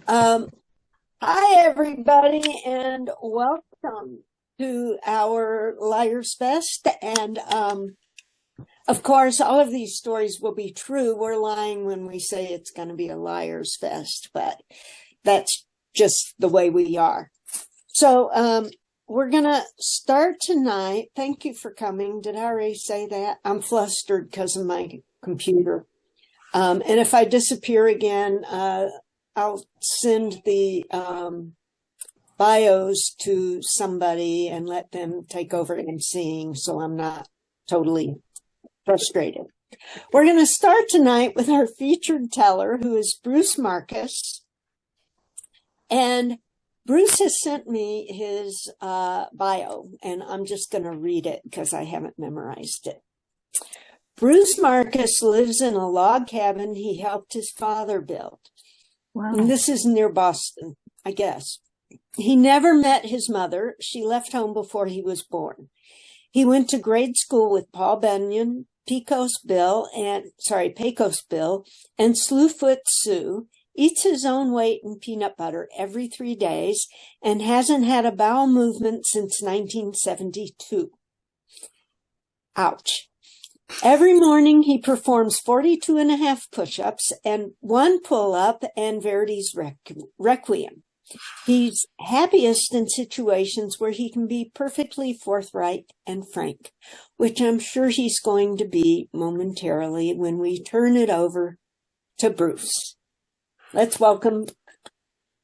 Um, Hi, everybody, and welcome to our Liars Fest. And of course, all of these stories will be true. We're lying when we say it's going to be a Liars Fest, but that's just the way we are. So we're going to start tonight. Thank you for coming. Did I already say that? I'm flustered because of my computer. And if I disappear again, I'll send the bios to somebody and let them take over emceeing so I'm not totally frustrated. We're going to start tonight with our featured teller, who is Bruce Marcus. And Bruce has sent me his bio, and I'm just going to read it because I haven't memorized it. Bruce Marcus lives in a log cabin he helped his father build. Wow. And this is near Boston, I guess. He never met his mother. She left home before he was born. He went to grade school with Paul Bunyan, Pecos Bill, and Slewfoot Sue, eats his own weight in peanut butter every 3 days, and hasn't had a bowel movement since 1972. Ouch. Every morning he performs 42 and a half push-ups and 1 pull-up and Verdi's Requiem. He's happiest in situations where he can be perfectly forthright and frank, which I'm sure he's going to be momentarily when we turn it over to Bruce. Let's welcome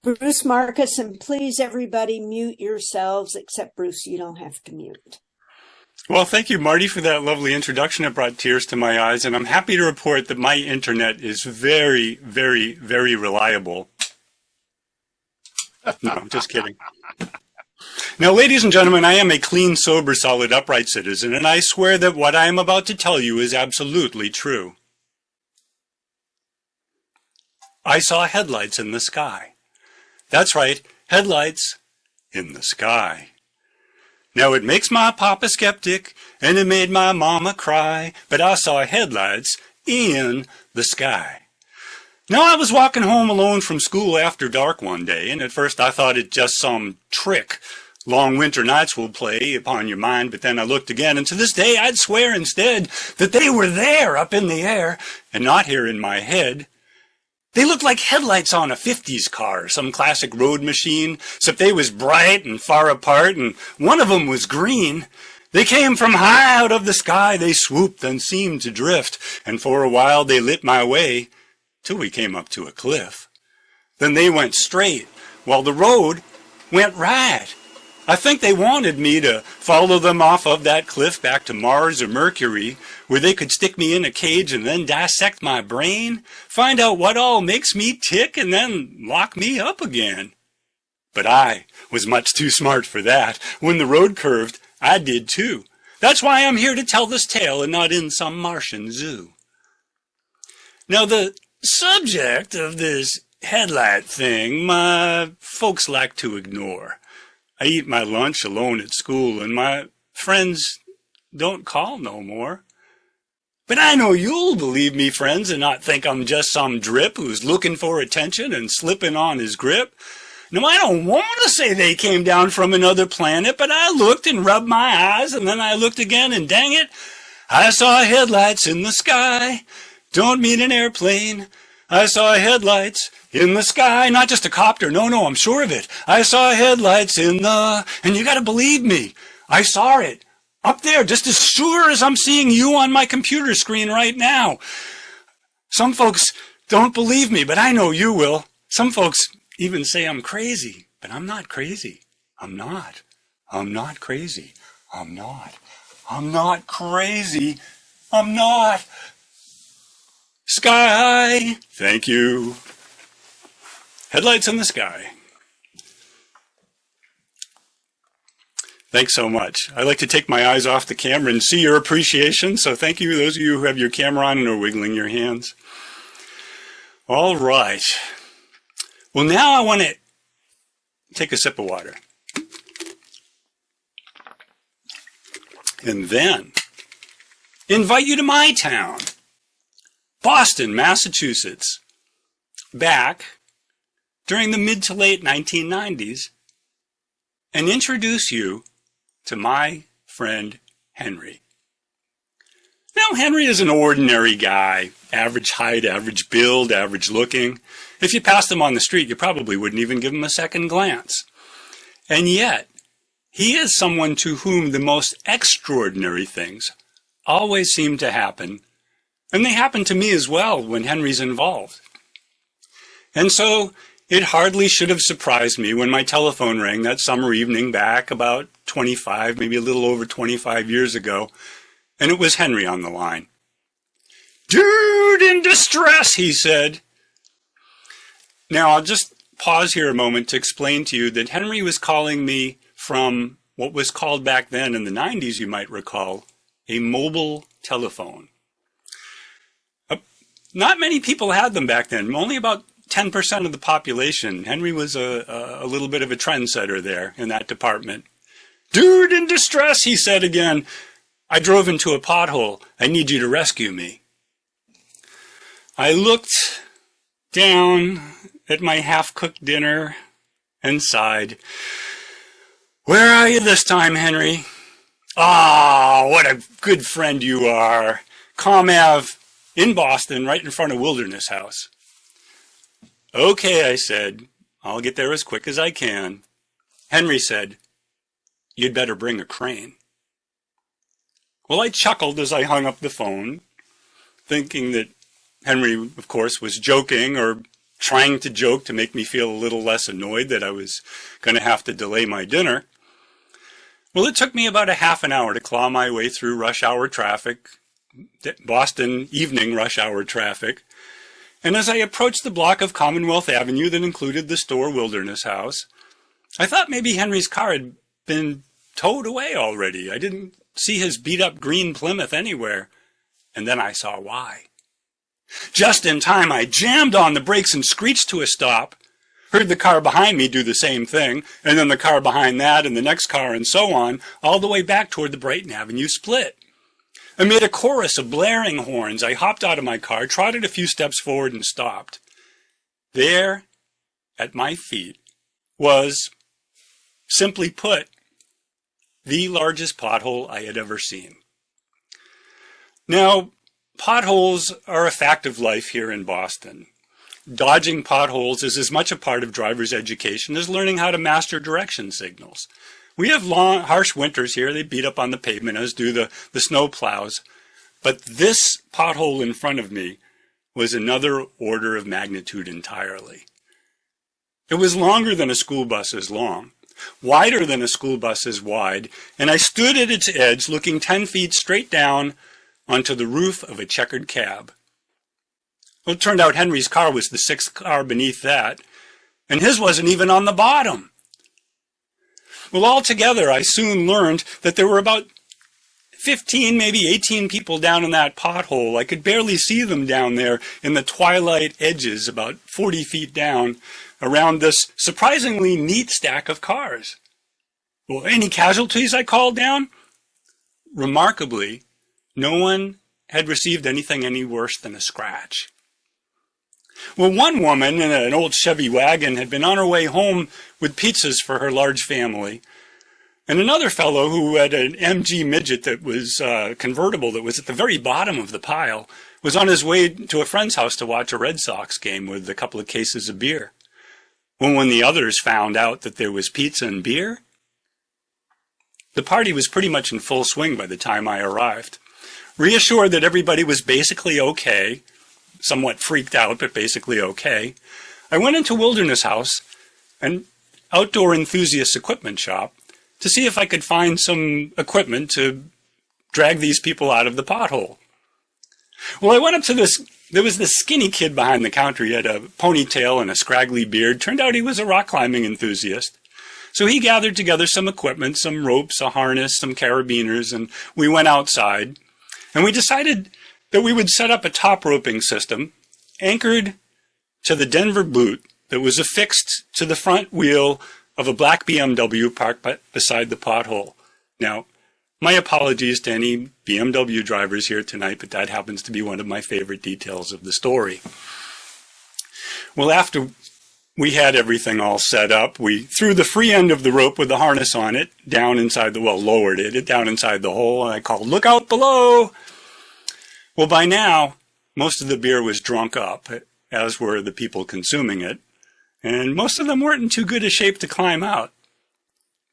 Bruce Marcus, and please, everybody, mute yourselves, except Bruce, you don't have to mute. Well, thank you, Marty, for that lovely introduction. It brought tears to my eyes, and I'm happy to report that my internet is very, very, very reliable. No, I'm just kidding. Now, ladies and gentlemen, I am a clean, sober, solid, upright citizen, and I swear that what I am about to tell you is absolutely true. I saw headlights in the sky. That's right, headlights in the sky. Now, it makes my papa skeptic, and it made my mama cry, but I saw headlights in the sky. Now, I was walking home alone from school after dark one day, and at first I thought it just some trick long winter nights will play upon your mind, but then I looked again, and to this day I'd swear instead that they were there up in the air, and not here in my head. They looked like headlights on a 50s car, some classic road machine, except they was bright and far apart, and one of them was green. They came from high out of the sky, they swooped and seemed to drift, and for a while they lit my way, till we came up to a cliff. Then they went straight, while the road went right. I think they wanted me to follow them off of that cliff back to Mars or Mercury, where they could stick me in a cage and then dissect my brain, find out what all makes me tick, and then lock me up again. But I was much too smart for that. When the road curved, I did too. That's why I'm here to tell this tale and not in some Martian zoo. Now, the subject of this headlight thing, my folks like to ignore. I eat my lunch alone at school, and my friends don't call no more. But I know you'll believe me, friends, and not think I'm just some drip who's looking for attention and slipping on his grip. No, I don't want to say they came down from another planet, but I looked and rubbed my eyes, and then I looked again, and dang it, I saw headlights in the sky. Don't mean an airplane. I saw headlights in the sky, not just a copter. No, I'm sure of it. I saw headlights in the... And you got to believe me. I saw it up there, just as sure as I'm seeing you on my computer screen right now. Some folks don't believe me, but I know you will. Some folks even say I'm crazy, but I'm not crazy. I'm not. I'm not crazy. I'm not. I'm not crazy. I'm not. Sky. Thank you. Headlights in the sky. Thanks so much. I like to take my eyes off the camera and see your appreciation, so thank you, those of you who have your camera on and are wiggling your hands. All right. Well, now I want to take a sip of water. And then invite you to my town, Boston, Massachusetts, back during the mid to late 1990s and introduce you to my friend Henry. Now, Henry is an ordinary guy, average height, average build, average looking. If you passed him on the street, you probably wouldn't even give him a second glance. And yet, he is someone to whom the most extraordinary things always seem to happen, and they happen to me as well when Henry's involved. And so, it hardly should have surprised me when my telephone rang that summer evening back about 25, maybe a little over 25 years ago, and it was Henry on the line. "Dude in distress," he said. Now, I'll just pause here a moment to explain to you that Henry was calling me from what was called back then in the 90s, you might recall, a mobile telephone. Not many people had them back then, only about 10% of the population. Henry was a little bit of a trendsetter there in that department. "Dude in distress," he said again. "I drove into a pothole. I need you to rescue me." I looked down at my half-cooked dinner and sighed. "Where are you this time, Henry?" "Ah, what a good friend you are. Calm Ave in Boston, right in front of Wilderness House." "Okay," I said. "I'll get there as quick as I can." Henry said, "You'd better bring a crane." Well, I chuckled as I hung up the phone, thinking that Henry, of course, was joking or trying to joke to make me feel a little less annoyed that I was going to have to delay my dinner. Well, it took me about a half an hour to claw my way through rush hour traffic, Boston evening rush hour traffic, and as I approached the block of Commonwealth Avenue that included the store Wilderness House, I thought maybe Henry's car had been towed away already. I didn't see his beat-up green Plymouth anywhere, and then I saw why. Just in time, I jammed on the brakes and screeched to a stop, heard the car behind me do the same thing, and then the car behind that and the next car and so on, all the way back toward the Brighton Avenue split. Amid a chorus of blaring horns, I hopped out of my car, trotted a few steps forward, and stopped. There, at my feet, was, simply put, the largest pothole I had ever seen. Now, potholes are a fact of life here in Boston. Dodging potholes is as much a part of driver's education as learning how to master direction signals. We have long, harsh winters here. They beat up on the pavement, as do the snow plows. But this pothole in front of me was another order of magnitude entirely. It was longer than a school bus is long, wider than a school bus is wide, and I stood at its edge looking 10 feet straight down onto the roof of a checkered cab. Well, it turned out Henry's car was the sixth car beneath that, and his wasn't even on the bottom. Well, altogether, I soon learned that there were about 15, maybe 18 people down in that pothole. I could barely see them down there in the twilight edges, about 40 feet down, around this surprisingly neat stack of cars. Well, any casualties? I called down. Remarkably, no one had received anything any worse than a scratch. Well, one woman in an old Chevy wagon had been on her way home with pizzas for her large family, and another fellow who had an MG midget that was convertible that was at the very bottom of the pile was on his way to a friend's house to watch a Red Sox game with a couple of cases of beer. Well, when the others found out that there was pizza and beer, the party was pretty much in full swing by the time I arrived. Reassured that everybody was basically okay, somewhat freaked out, but basically okay, I went into Wilderness House, an outdoor enthusiast equipment shop, to see if I could find some equipment to drag these people out of the pothole. Well, I went up to there was this skinny kid behind the counter. He had a ponytail and a scraggly beard. Turned out he was a rock climbing enthusiast. So he gathered together some equipment, some ropes, a harness, some carabiners, and we went outside. And we decided that we would set up a top roping system anchored to the Denver boot that was affixed to the front wheel of a black BMW parked beside the pothole. Now, my apologies to any BMW drivers here tonight, but that happens to be one of my favorite details of the story. Well, after We had everything all set up. We threw the free end of the rope with the harness on it down inside the, well, lowered it down inside the hole, and I called, "Look out below!" Well, by now, most of the beer was drunk up, as were the people consuming it, and most of them weren't in too good a shape to climb out.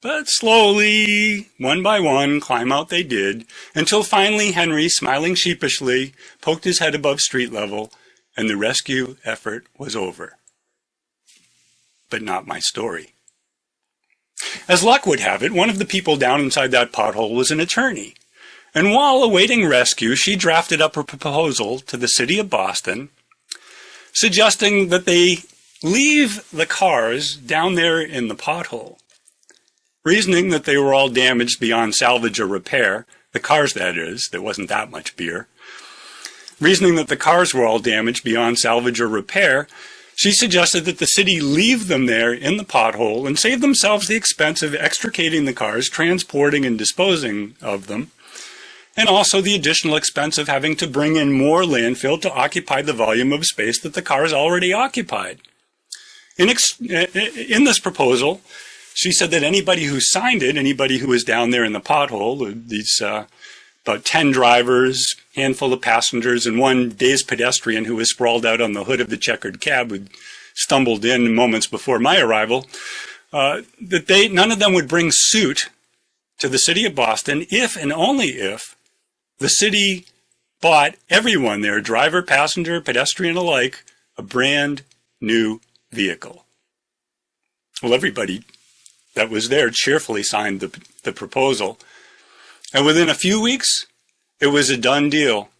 But slowly, one by one, climb out they did, until finally Henry, smiling sheepishly, poked his head above street level, and the rescue effort was over. But not my story. As luck would have it, one of the people down inside that pothole was an attorney. And while awaiting rescue, she drafted up a proposal to the city of Boston, suggesting that they leave the cars down there in the pothole, reasoning that they were all damaged beyond salvage or repair, the cars that is, there wasn't that much beer. Reasoning that the cars were all damaged beyond salvage or repair, she suggested that the city leave them there in the pothole and save themselves the expense of extricating the cars, transporting and disposing of them, and also the additional expense of having to bring in more landfill to occupy the volume of space that the cars already occupied. In this proposal, she said that anybody who signed it, anybody who was down there in the pothole, these about 10 drivers, handful of passengers, and one dazed pedestrian who was sprawled out on the hood of the checkered cab who stumbled in moments before my arrival, that none of them would bring suit to the city of Boston if and only if the city bought everyone there, driver, passenger, pedestrian alike, a brand new vehicle. Well, everybody that was there cheerfully signed the proposal. And within a few weeks, it was a done deal.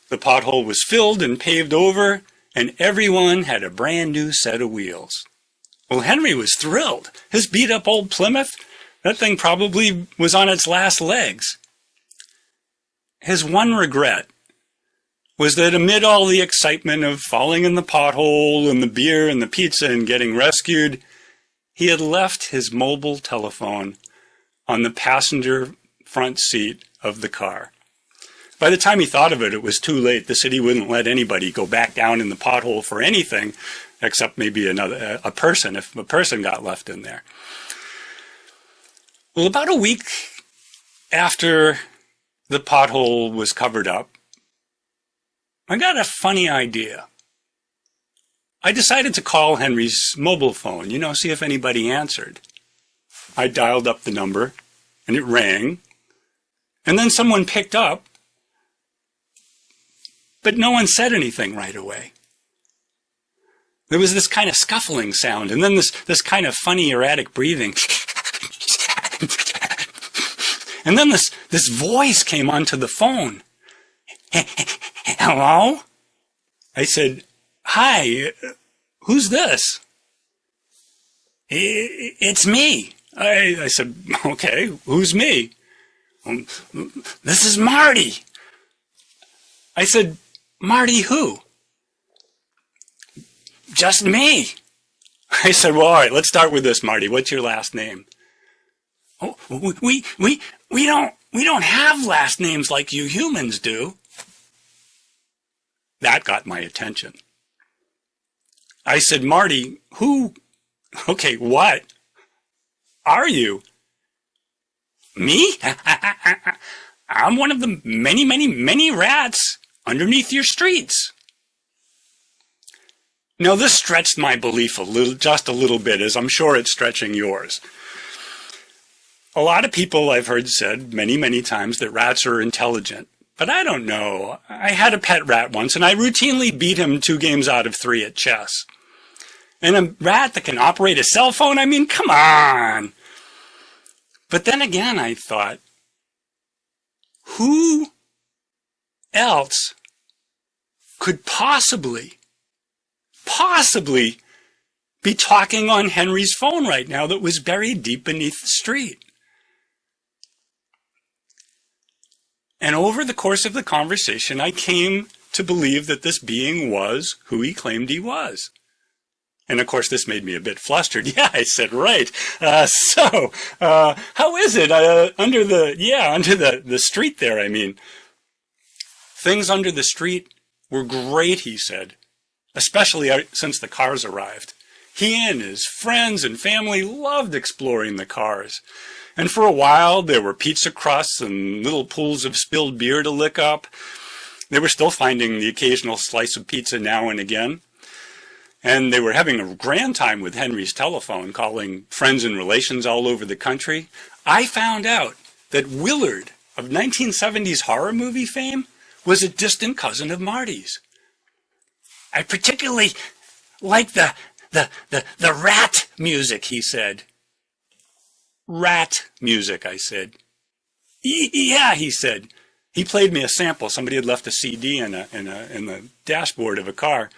The pothole was filled and paved over, and everyone had a brand new set of wheels. Well, Henry was thrilled. His beat-up old Plymouth, that thing probably was on its last legs. His one regret was that amid all the excitement of falling in the pothole and the beer and the pizza and getting rescued, he had left his mobile telephone on the passenger front seat of the car. By the time he thought of it, it was too late. The city wouldn't let anybody go back down in the pothole for anything, except maybe a person, if a person got left in there. Well, about a week after the pothole was covered up, I got a funny idea. I decided to call Henry's mobile phone, see if anybody answered. I dialed up the number, and it rang. And then someone picked up, but no one said anything right away. There was this kind of scuffling sound, and then this kind of funny erratic breathing. And then this voice came onto the phone. "Hello?" I said, "Hi, who's this?" "It's me." I said, "Okay, who's me?" "This is Marty." I said, "Marty who?" "Just me." I said, "Well, all right, let's start with this, Marty. What's your last name?" "Oh, we don't have last names like you humans do." That got my attention. I said, "Marty, who? Okay, what are you?" "Me? I'm one of the many, many, many rats underneath your streets." Now, this stretched my belief just a little bit, as I'm sure it's stretching yours. A lot of people I've heard said many, many times that rats are intelligent. But I don't know. I had a pet rat once, and I routinely beat him 2 games out of 3 at chess. And a rat that can operate a cell phone? I mean, come on. But then again, I thought, who else could possibly be talking on Henry's phone right now that was buried deep beneath the street? And over the course of the conversation, I came to believe that this being was who he claimed he was. And of course, this made me a bit flustered. Yeah, I said, right. So, how is it under the street there? I mean, things under the street were great, he said, especially since the cars arrived. He and his friends and family loved exploring the cars. And for a while, there were pizza crusts and little pools of spilled beer to lick up. They were still finding the occasional slice of pizza now and again. And they were having a grand time with Henry's telephone, calling friends and relations all over the country. I found out that Willard of 1970s horror movie fame was a distant cousin of Marty's. I particularly like the rat music, he said. Rat music, I said. Yeah, he said. He played me a sample. Somebody had left a CD in the dashboard of a car.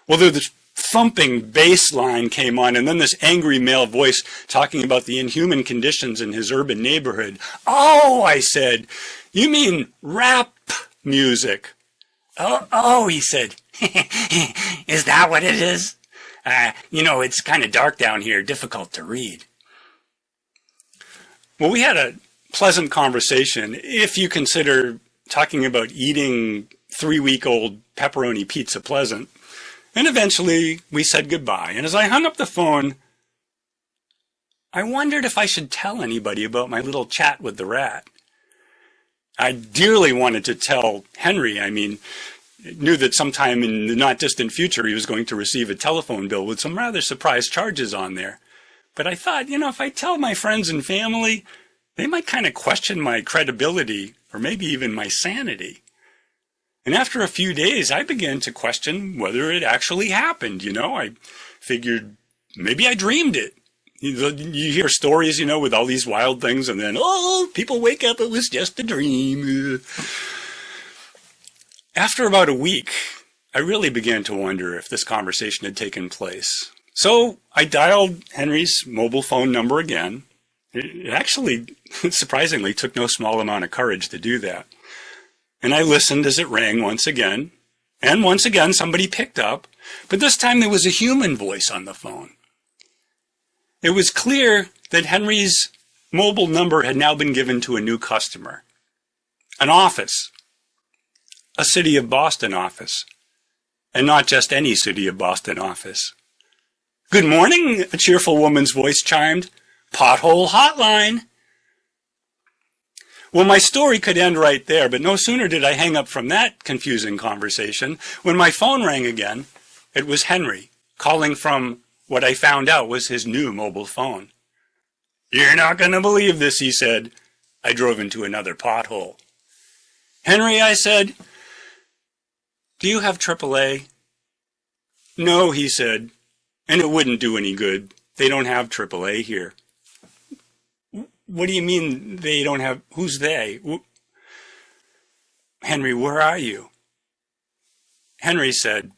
Well, the thumping bass line came on, and then this angry male voice talking about the inhuman conditions in his urban neighborhood. Oh, I said, you mean rap music? Oh, he said. Is that what it is? It's kind of dark down here, difficult to read. Well, we had a pleasant conversation, if you consider talking about eating 3-week-old pepperoni pizza pleasant. And eventually we said goodbye. And as I hung up the phone, I wondered if I should tell anybody about my little chat with the rat. I dearly wanted to tell Henry. I mean, knew that sometime in the not distant future he was going to receive a telephone bill with some rather surprise charges on there. But I thought, if I tell my friends and family, they might kind of question my credibility or maybe even my sanity. And after a few days, I began to question whether it actually happened. I figured maybe I dreamed it. You hear stories, with all these wild things, and then, people wake up, it was just a dream. After about a week, I really began to wonder if this conversation had taken place. So I dialed Henry's mobile phone number again. It actually, surprisingly, took no small amount of courage to do that. And I listened as it rang once again. And once again, somebody picked up. But this time there was a human voice on the phone. It was clear that Henry's mobile number had now been given to a new customer. An office. A City of Boston office. And not just any City of Boston office. Good morning, a cheerful woman's voice chimed. Pothole hotline. Well, my story could end right there, but no sooner did I hang up from that confusing conversation when my phone rang again. It was Henry, calling from what I found out was his new mobile phone. You're not going to believe this, he said. I drove into another pothole. Henry, I said, do you have AAA? No, he said, and it wouldn't do any good. They don't have AAA here. What do you mean they don't have? Who's they? Henry, where are you? Henry said,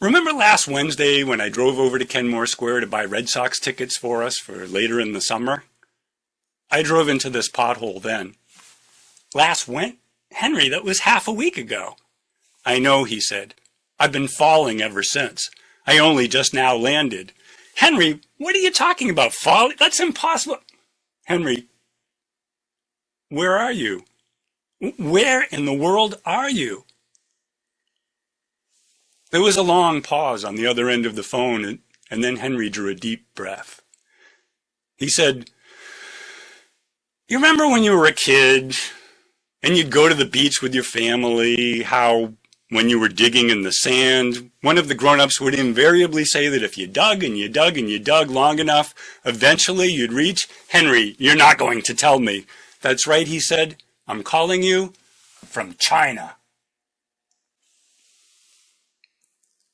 remember last Wednesday when I drove over to Kenmore Square to buy Red Sox tickets for us for later in the summer? I drove into this pothole then. Henry, that was half a week ago. I know, he said. I've been falling ever since. I only just now landed. Henry, what are you talking about? Falling? That's impossible. Henry, where are you? Where in the world are you? There was a long pause on the other end of the phone, and then Henry drew a deep breath. He said, you remember when you were a kid and you'd go to the beach with your family, how when you were digging in the sand, one of the grown-ups would invariably say that if you dug and you dug and you dug long enough, eventually you'd reach, Henry, you're not going to tell me. That's right, he said. I'm calling you from China.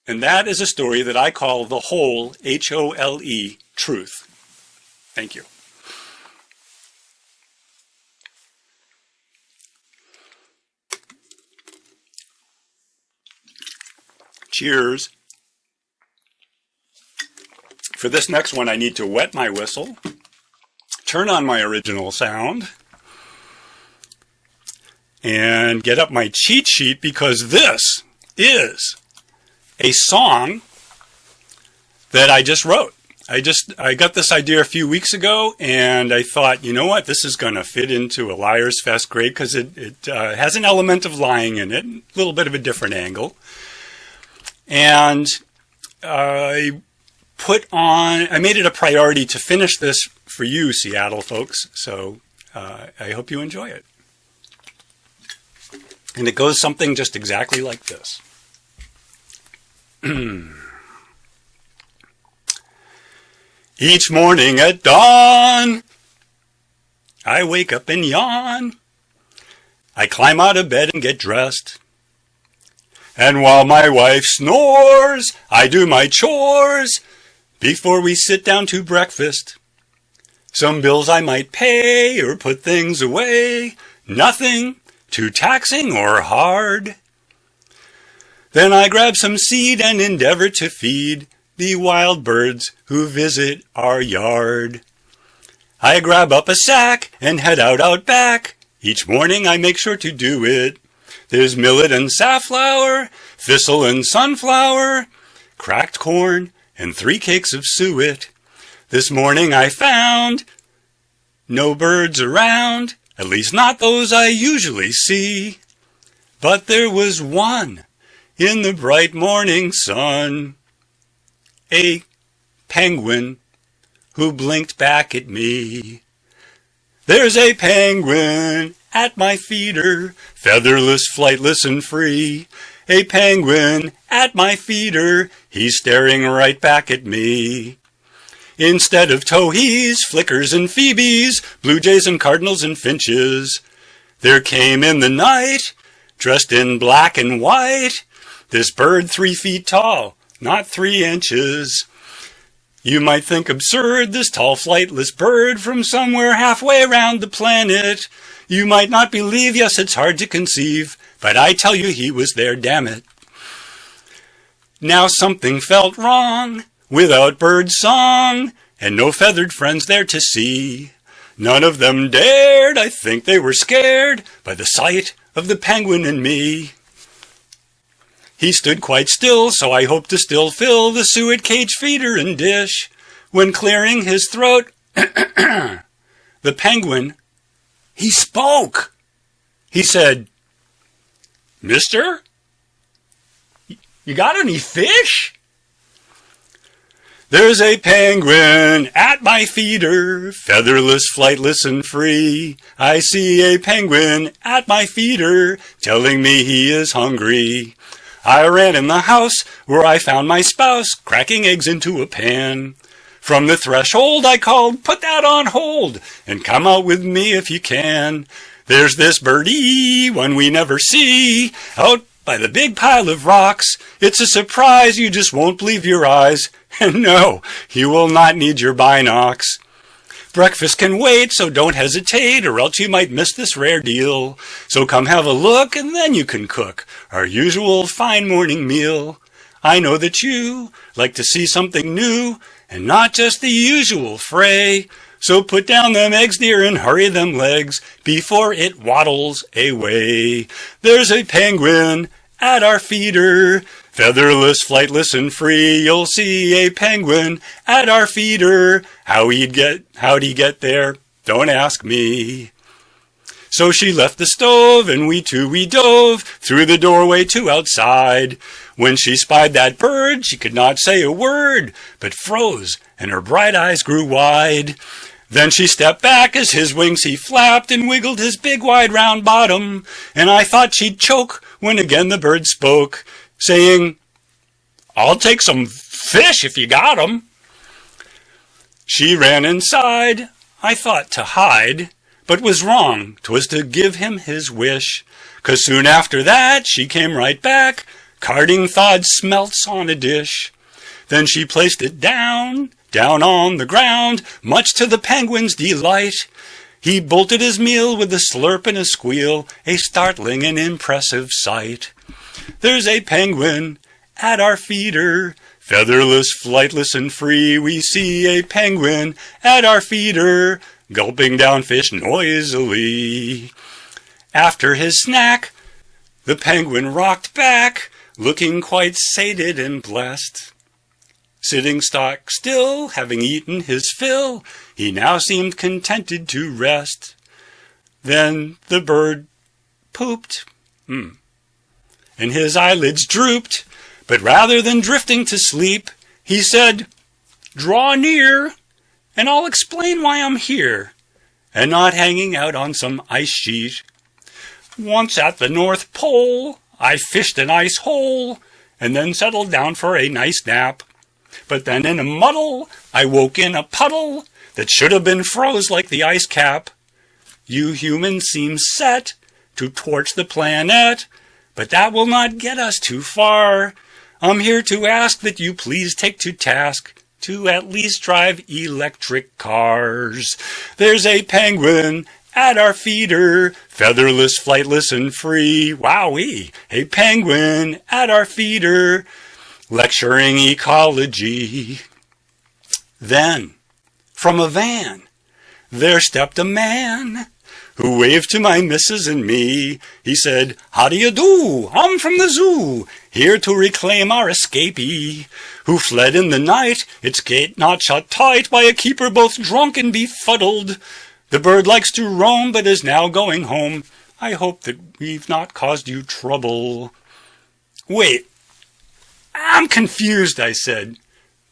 And that is a story that I call the whole, H-O-L-E, truth. Thank you. Cheers. For this next one, I need to wet my whistle, turn on my original sound, and get up my cheat sheet because this is a song that I just wrote. I got this idea a few weeks ago, and I thought, you know what, this is going to fit into a Liars Fest great because it has an element of lying in it, a little bit of a different angle. And I made it a priority to finish this for you, Seattle folks, so I hope you enjoy it. And it goes something just exactly like this. Each morning at dawn, I wake up and yawn. I climb out of bed and get dressed. And while my wife snores, I do my chores before we sit down to breakfast. Some bills I might pay or put things away, nothing too taxing or hard. Then I grab some seed and endeavor to feed the wild birds who visit our yard. I grab up a sack and head out back. Each morning I make sure to do it. There's millet and safflower, thistle and sunflower, cracked corn, and 3 cakes of suet. This morning I found no birds around, at least not those I usually see. But there was one in the bright morning sun, a penguin who blinked back at me. There's a penguin at my feeder, featherless, flightless, and free. A penguin at my feeder, he's staring right back at me. Instead of towhees, flickers, and phoebes, blue jays and cardinals and finches, there came in the night, dressed in black and white, this bird 3 feet tall, not 3 inches. You might think absurd, this tall flightless bird from somewhere halfway around the planet. You might not believe, yes, it's hard to conceive, but I tell you he was there, damn it. Now something felt wrong, without bird song, and no feathered friends there to see. None of them dared, I think they were scared, by the sight of the penguin and me. He stood quite still, so I hoped to still fill the suet cage feeder and dish. When clearing his throat, the penguin, he spoke. He said, "Mister, you got any fish?" There's a penguin at my feeder, featherless, flightless, and free. I see a penguin at my feeder, telling me he is hungry. I ran in the house where I found my spouse, cracking eggs into a pan. From the threshold I called, "Put that on hold, and come out with me if you can." There's this birdie, one we never see, out by the big pile of rocks. It's a surprise, you just won't believe your eyes. And no, you will not need your binocs. Breakfast can wait, so don't hesitate, or else you might miss this rare deal. So come have a look, and then you can cook our usual fine morning meal. I know that you like to see something new, and not just the usual fray. So put down them eggs, dear, and hurry them legs before it waddles away. There's a penguin at our feeder, featherless, flightless, and free. You'll see a penguin at our feeder. How'd he get there? Don't ask me. So she left the stove, and we dove through the doorway to outside. When she spied that bird, she could not say a word, but froze, and her bright eyes grew wide. Then she stepped back as his wings he flapped, and wiggled his big wide round bottom, and I thought she'd choke when again the bird spoke, saying, "I'll take some fish if you got 'em." She ran inside, I thought to hide, but was wrong, 'twas to give him his wish, 'cause soon after that she came right back, carting thawed smelts on a dish. Then she placed it down on the ground, much to the penguin's delight. He bolted his meal with a slurp and a squeal, a startling and impressive sight. There's a penguin at our feeder, featherless, flightless, and free. We see a penguin at our feeder, gulping down fish noisily. After his snack, the penguin rocked back, looking quite sated and blessed. Sitting stock still, having eaten his fill, he now seemed contented to rest. Then the bird pooped, and his eyelids drooped, But rather than drifting to sleep, he said, "Draw near, and I'll explain why I'm here, and not hanging out on some ice sheet. Once at the North Pole, I fished an ice hole, and then settled down for a nice nap. But then in a muddle, I woke in a puddle that should have been froze like the ice cap. You humans seem set to torch the planet, but that will not get us too far. I'm here to ask that you please take to task to at least drive electric cars. There's a penguin at our feeder, featherless, flightless, and free. Wowee! A penguin at our feeder, lecturing ecology." Then, from a van, there stepped a man who waved to my missus and me. He said, "How do you do? I'm from the zoo, here to reclaim our escapee, who fled in the night, its gate not shut tight by a keeper both drunk and befuddled. The bird likes to roam, but is now going home. I hope that we've not caused you trouble." "Wait, I'm confused," I said.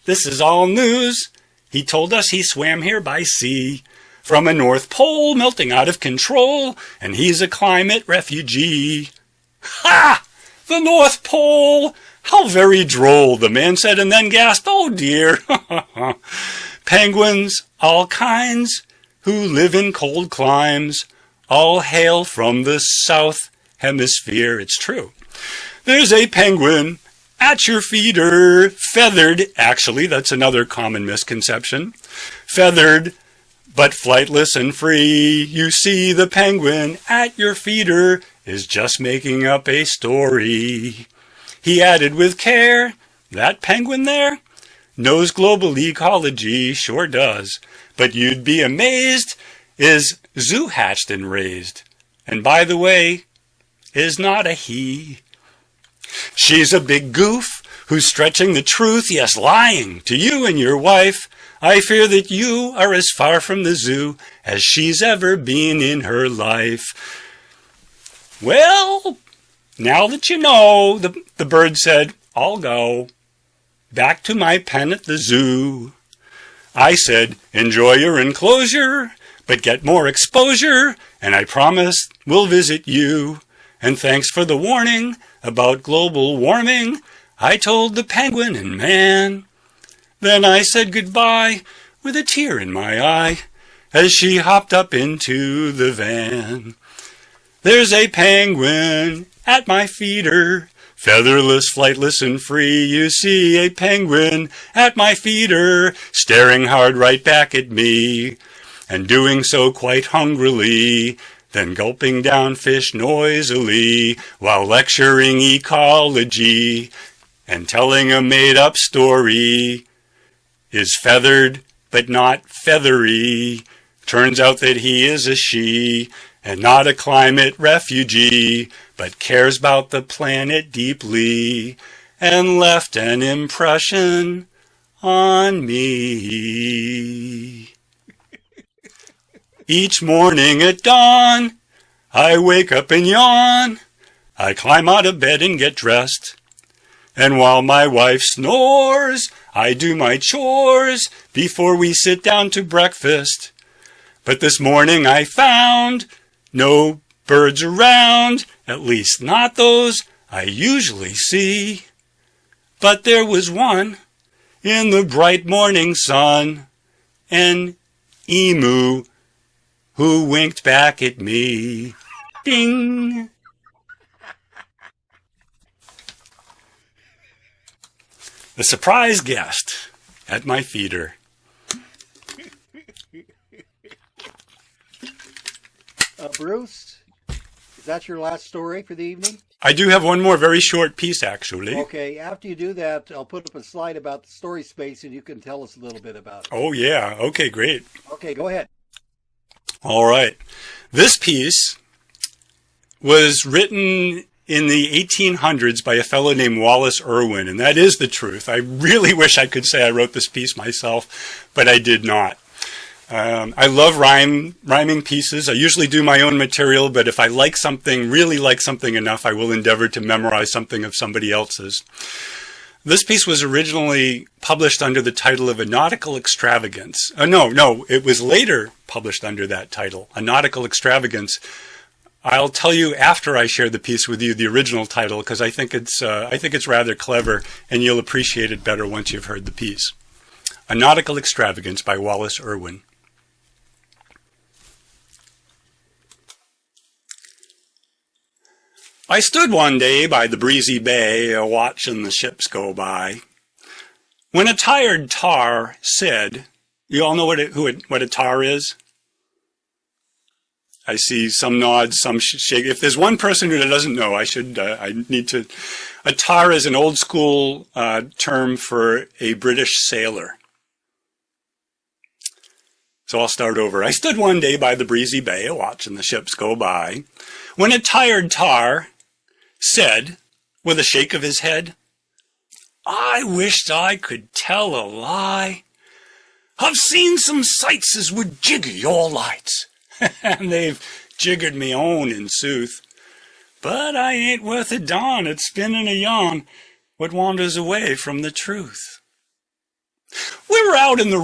"This is all news. He told us he swam here by sea, from a North Pole melting out of control, and he's a climate refugee." "Ha! The North Pole! How very droll," the man said, and then gasped, "Oh dear." "Penguins, all kinds, who live in cold climes, all hail from the South Hemisphere." It's true. "There's a penguin at your feeder, feathered," actually, that's another common misconception, "feathered, but flightless and free. You see, the penguin at your feeder is just making up a story." He added with care, "That penguin there knows global ecology, sure does. But you'd be amazed, is zoo hatched and raised. And by the way, is not a he. She's a big goof who's stretching the truth, yes, lying to you and your wife. I fear that you are as far from the zoo as she's ever been in her life." "Well, now that you know," the bird said, "I'll go back to my pen at the zoo." I said, "Enjoy your enclosure, but get more exposure, and I promise we'll visit you. And thanks for the warning about global warming," I told the penguin and man. Then I said goodbye with a tear in my eye as she hopped up into the van. "There's a penguin at my feeder, featherless, flightless, and free. You see, a penguin at my feeder, staring hard right back at me, and doing so quite hungrily, then gulping down fish noisily, while lecturing ecology, and telling a made-up story. Is feathered, but not feathery. Turns out that he is a she, and not a climate refugee, but cares about the planet deeply, and left an impression on me." Each morning at dawn, I wake up and yawn. I climb out of bed and get dressed. And while my wife snores, I do my chores before we sit down to breakfast. But this morning I found no birds around, at least not those I usually see. But there was one in the bright morning sun, an emu who winked back at me. Ding! The surprise guest at my feeder. Bruce, is that your last story for the evening? I do have one more very short piece, actually. Okay, after you do that, I'll put up a slide about the story space and you can tell us a little bit about it. Oh, yeah. Okay, great. Okay, go ahead. All right. This piece was written in the 1800s by a fellow named Wallace Irwin, and that is the truth. I really wish I could say I wrote this piece myself, but I did not. I love rhyming pieces. I usually do my own material, but if I like something, really like something enough, I will endeavor to memorize something of somebody else's. This piece was originally published under the title of A Nautical Extravagance. No, it was later published under that title, A Nautical Extravagance. I'll tell you after I share the piece with you the original title, because I think it's rather clever, and you'll appreciate it better once you've heard the piece. A Nautical Extravagance by Wallace Irwin. I stood one day by the breezy bay, a-watchin' the ships go by, when a tired tar said, you all know what a tar is? I see some nods, some shake. If there's one person who doesn't know, I need to. A tar is an old school term for a British sailor. So I'll start over. I stood one day by the breezy bay, watching the ships go by, when a tired tar said, with a shake of his head, I wished I could tell a lie. I've seen some sights as would jigger your lights, and they've jiggered me own in sooth. But I ain't worth a darn at spinning a yarn what wanders away from the truth. We were out in the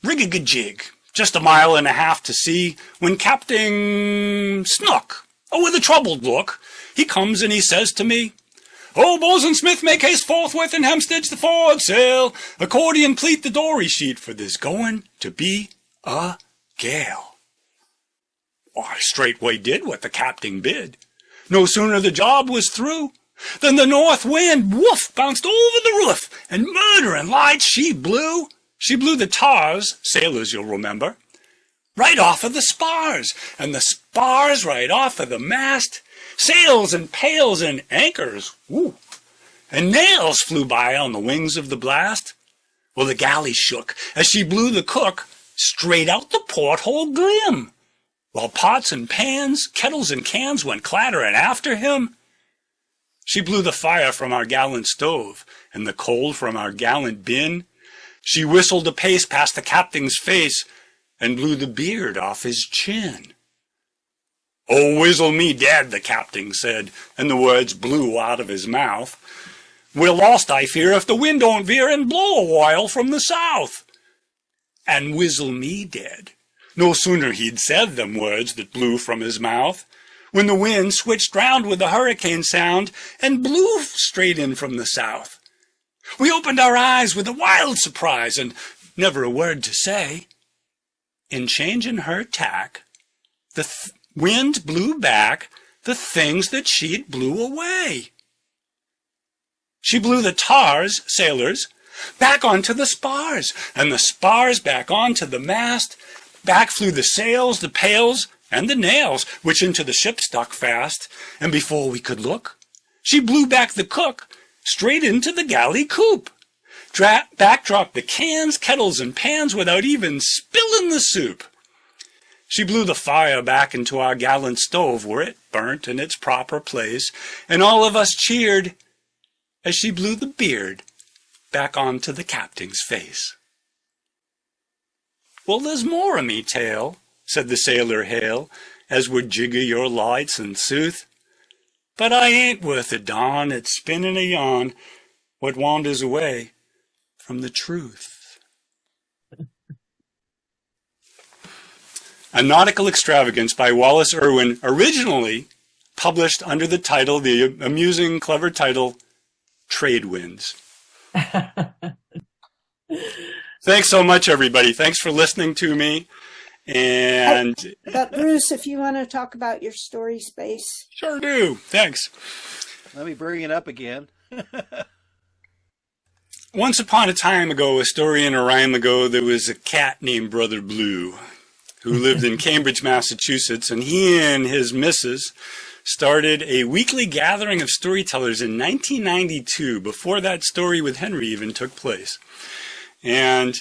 rig-a-jig, just a mile and a half to sea, when Captain Snook, with a troubled look, he comes and he says to me, Oh, Bosun Smith, make haste forthwith and hemstitch the forward sail, accordion pleat the dory sheet, for there's going to be a gale. I straightway did what the captain bid. No sooner the job was through than the north wind, woof, bounced over the roof, and murdering lights she blew. She blew the tars, sailors you'll remember, right off of the spars, and the spars right off of the mast. Sails and pails and anchors, woo, and nails flew by on the wings of the blast. Well, the galley shook as she blew the cook straight out the porthole glim, while pots and pans, kettles and cans went clattering after him. She blew the fire from our gallant stove and the coal from our gallant bin. She whistled a pace past the captain's face and blew the beard off his chin. Oh, whizzle me dead, the captain said, and the words blew out of his mouth. We're lost, I fear, if the wind don't veer and blow a while from the south. And whizzle me dead. No sooner he'd said them words that blew from his mouth, when the wind switched round with a hurricane sound and blew straight in from the south. We opened our eyes with a wild surprise and never a word to say. In changing her tack, the wind blew back the things that she'd blew away. She blew the tars, sailors, back onto the spars, and the spars back onto the mast. Back flew the sails, the pails, and the nails, which into the ship stuck fast. And before we could look, she blew back the cook straight into the galley coop. Back dropped the cans, kettles, and pans without even spilling the soup. She blew the fire back into our gallant stove, where it burnt in its proper place, and all of us cheered as she blew the beard back onto the captain's face. Well, there's more o' me tale, said the sailor hale, as would jigger your lights in sooth. But I ain't worth a darn at spinning a yarn what wanders away from the truth. A Nautical Extravagance by Wallace Irwin, originally published under the title, the amusing, clever title, Trade Winds. Thanks so much, everybody. Thanks for listening to me. And But Bruce, if you want to talk about your story space. Sure do. Thanks. Let me bring it up again. Once upon a time ago, a story and a rhyme ago, there was a cat named Brother Blue who lived in Cambridge, Massachusetts, and he and his missus started a weekly gathering of storytellers in 1992, before that story with Henry even took place. And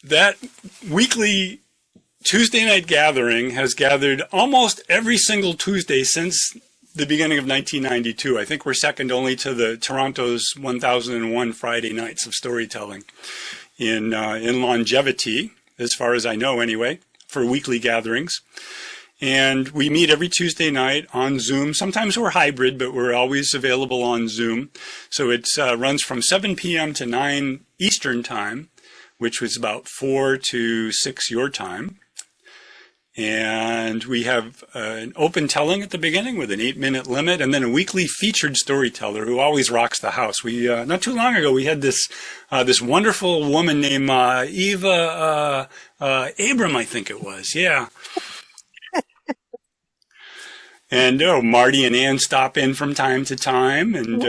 that weekly Tuesday night gathering has gathered almost every single Tuesday since the beginning of 1992. I think we're second only to the Toronto's 1001 Friday nights of storytelling in longevity, as far as I know anyway, for weekly gatherings. And we meet every Tuesday night on Zoom. Sometimes we're hybrid, but we're always available on Zoom. So it runs from 7 p.m. to 9 Eastern time, which was about 4 to 6 your time. And we have an open telling at the beginning with an 8-minute limit, and then a weekly featured storyteller who always rocks the house. We not too long ago we had this wonderful woman named Eva Abram, I think it was. Yeah. And Marty and Ann stop in from time to time, and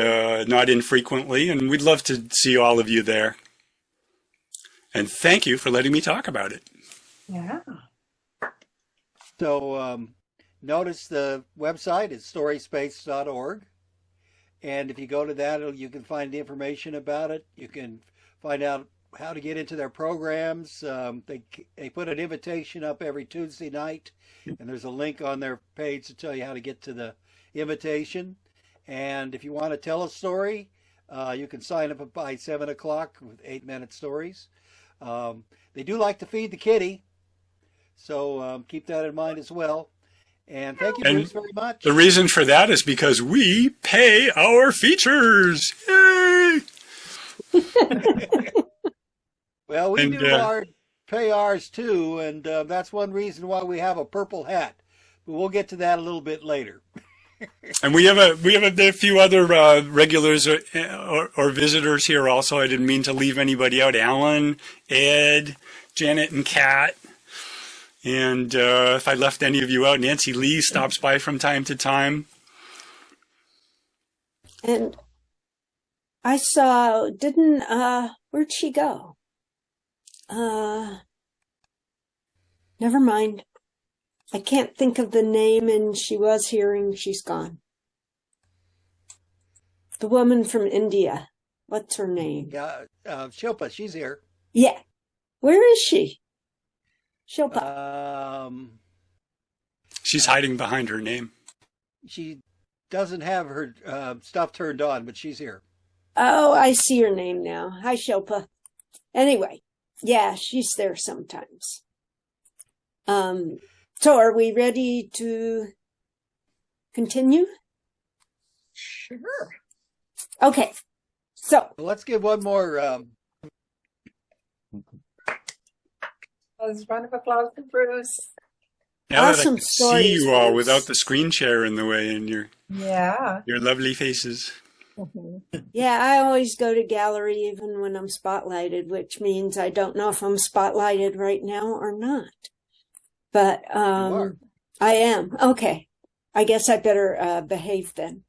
not infrequently, and we'd love to see all of you there. And thank you for letting me talk about it. Yeah. So notice the website is storyspace.org. And if you go to that, you can find information about it. You can find out how to get into their programs. They put an invitation up every Tuesday night, and there's a link on their page to tell you how to get to the invitation. And if you want to tell a story, you can sign up by 7 o'clock with 8-minute stories. They do like to feed the kitty, so keep that in mind as well. And thank you, Bruce, very much. The reason for that is because we pay our features. Yay! Well, we pay ours too, and that's one reason why we have a purple hat. But we'll get to that a little bit later. And we have a few other regulars or visitors here also. I didn't mean to leave anybody out. Alan, Ed, Janet, and Kat. And if I left any of you out, Nancy Lee stops by from time to time. And I saw, where'd she go? Never mind. I can't think of the name, and she was here and she's gone. The woman from India. What's her name? Yeah, Shilpa, she's here. Yeah. Where is she? Shilpa. She's hiding behind her name. She doesn't have her stuff turned on, but she's here. Oh, I see her name now. Hi, Shilpa. Anyway, yeah, she's there sometimes. So are we ready to continue? Sure. Okay. So Let's give one more. Let's round of applause for Bruce. Now that I Awesome can see stories, you all Bruce. without the screen share in the way and your lovely faces. yeah, I always go to gallery even when I'm spotlighted, which means I don't know if I'm spotlighted right now or not. But I am. Okay. I guess I better behave then.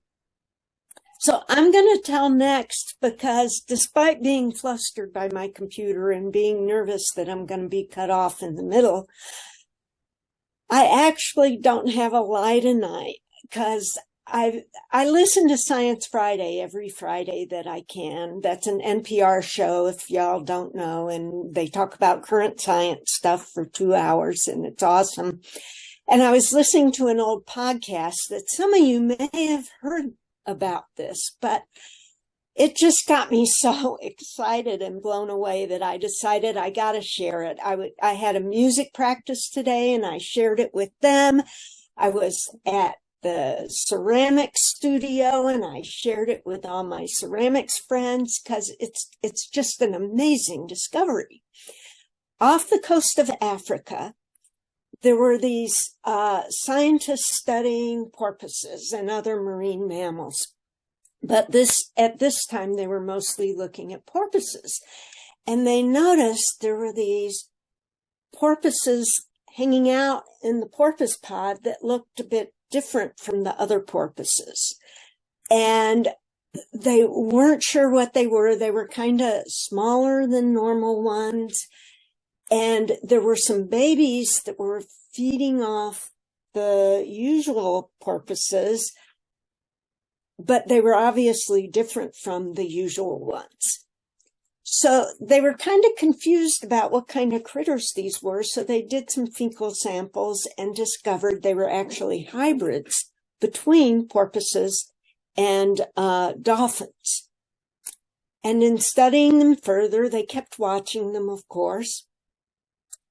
So I'm going to tell next because despite being flustered by my computer and being nervous that I'm going to be cut off in the middle, I actually don't have a lie tonight because I listen to Science Friday every Friday that I can. That's an NPR show, if y'all don't know, and they talk about current science stuff for 2 hours, and it's awesome. And I was listening to an old podcast that some of you may have heard about this, but it just got me so excited and blown away that I decided I got to share it. I had a music practice today, and I shared it with them. I was at the ceramics studio, and I shared it with all my ceramics friends because it's just an amazing discovery. Off the coast of Africa, there were these scientists studying porpoises and other marine mammals. But at this time, they were mostly looking at porpoises. And they noticed there were these porpoises hanging out in the porpoise pod that looked a bit different from the other porpoises. And they weren't sure what they were. They were kind of smaller than normal ones. And there were some babies that were feeding off the usual porpoises, but they were obviously different from the usual ones. So they were kind of confused about what kind of critters these were. So they did some fecal samples and discovered they were actually hybrids between porpoises and dolphins. And in studying them further, they kept watching them, of course.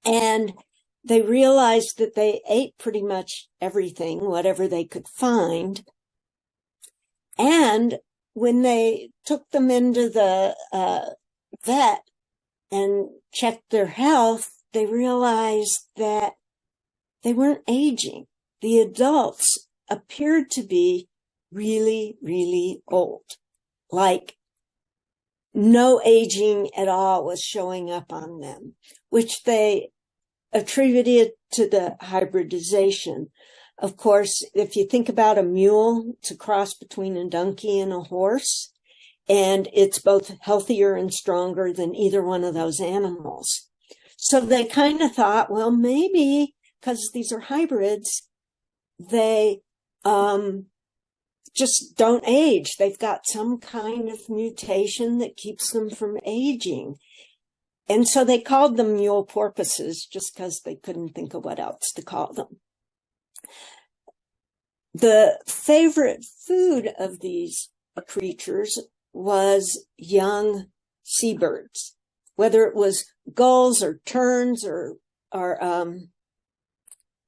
And they realized that they ate pretty much everything, whatever they could find. And when they took them into the vet and checked their health, they realized that they weren't aging. The adults appeared to be really, really old. Like no aging at all was showing up on them, which they attributed to the hybridization. Of course, if you think about a mule, it's a cross between a donkey and a horse, and it's both healthier and stronger than either one of those animals. So they kind of thought, well, maybe because these are hybrids, they just don't age. They've got some kind of mutation that keeps them from aging. And so they called them mule porpoises just because they couldn't think of what else to call them. The favorite food of these creatures was young seabirds, whether it was gulls or terns or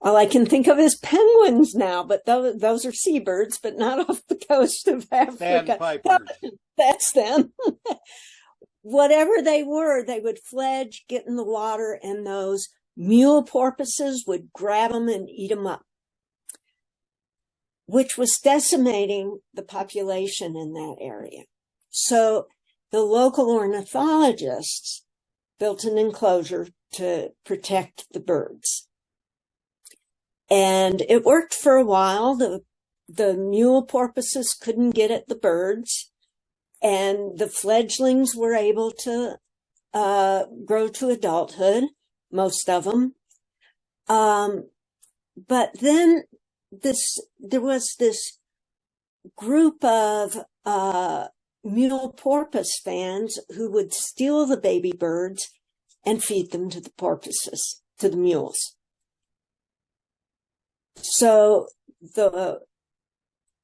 all I can think of is penguins now, but those are seabirds, but not off the coast of Africa. Sandpipers. That's them. Whatever they were, they would fledge, get in the water, and those mule porpoises would grab them and eat them up, which was decimating the population in that area. So the local ornithologists built an enclosure to protect the birds. And it worked for a while. The mule porpoises couldn't get at the birds, and the fledglings were able to grow to adulthood, most of them. But then there was this group of mule porpoise fans who would steal the baby birds and feed them to the porpoises, to the mules. So the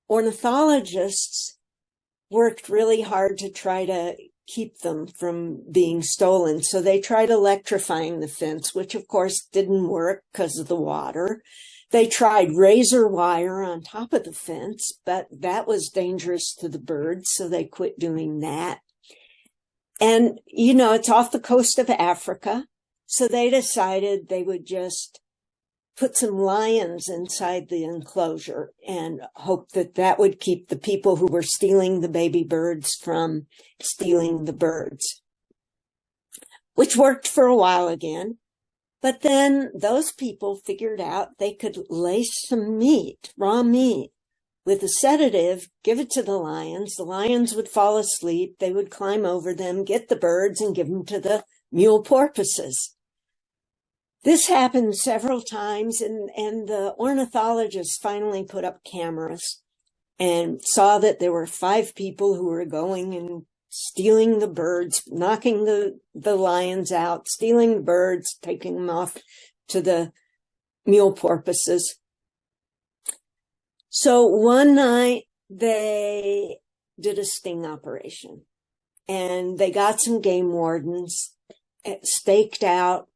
ornithologists worked really hard to try to keep them from being stolen. So they tried electrifying the fence, which of course didn't work because of the water. They tried razor wire on top of the fence, but that was dangerous to the birds, so they quit doing that. And, it's off the coast of Africa, so they decided they would just put some lions inside the enclosure and hope that that would keep the people who were stealing the baby birds from stealing the birds, which worked for a while again. But then those people figured out they could lace some meat, raw meat, with a sedative, give it to the lions. The lions would fall asleep. They would climb over them, get the birds, and give them to the mule porpoises. This happened several times, and the ornithologists finally put up cameras and saw that there were 5 people who were going and stealing the birds, knocking the lions out, stealing the birds, taking them off to the mule porpoises. So one night they did a sting operation, and they got some game wardens staked out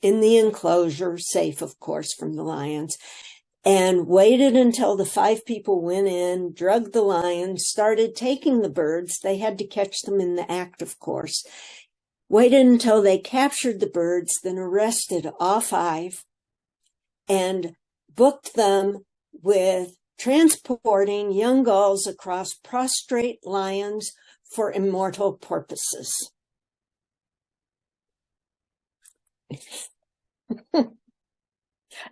in the enclosure, safe, of course, from the lions, and waited until the 5 people went in, drugged the lions, started taking the birds. They had to catch them in the act, of course. Waited until they captured the birds, then arrested all 5 and booked them with transporting young gulls across prostrate lions for immortal porpoises.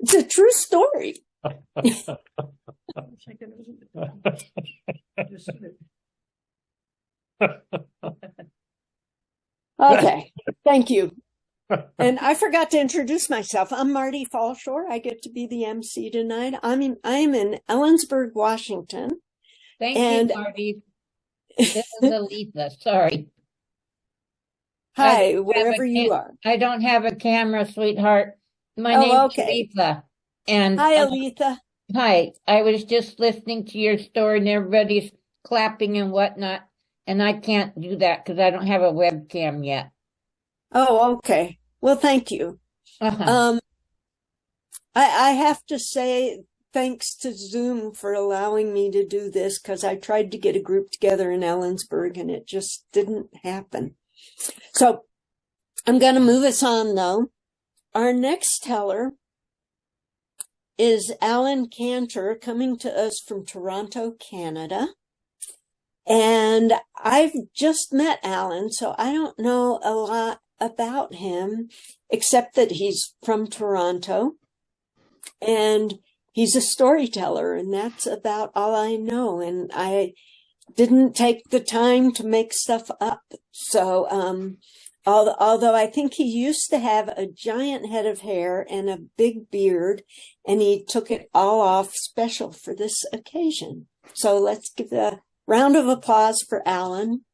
It's a true story. Okay, thank you. And I forgot to introduce myself. I'm Marty Fallshore. I get to be the MC tonight. I'm in Ellensburg, Washington. Thank you, Marty. This is Aletha. Sorry. Hi, wherever you are. I don't have a camera, sweetheart. My name's Aletha. And hi, Aletha. Hi. I was just listening to your story and everybody's clapping and whatnot. And I can't do that because I don't have a webcam yet. Oh, okay. Well, thank you. I have to say thanks to Zoom for allowing me to do this, because I tried to get a group together in Ellensburg and it just didn't happen. So I'm going to move us on, though. Our next teller is Alan Cantor, coming to us from Toronto, Canada. And I've just met Alan, so I don't know a lot about him, except that he's from Toronto and he's a storyteller, and that's about all I know. And I didn't take the time to make stuff up. So, although I think he used to have a giant head of hair and a big beard, and he took it all off special for this occasion. So let's give a round of applause for Alan.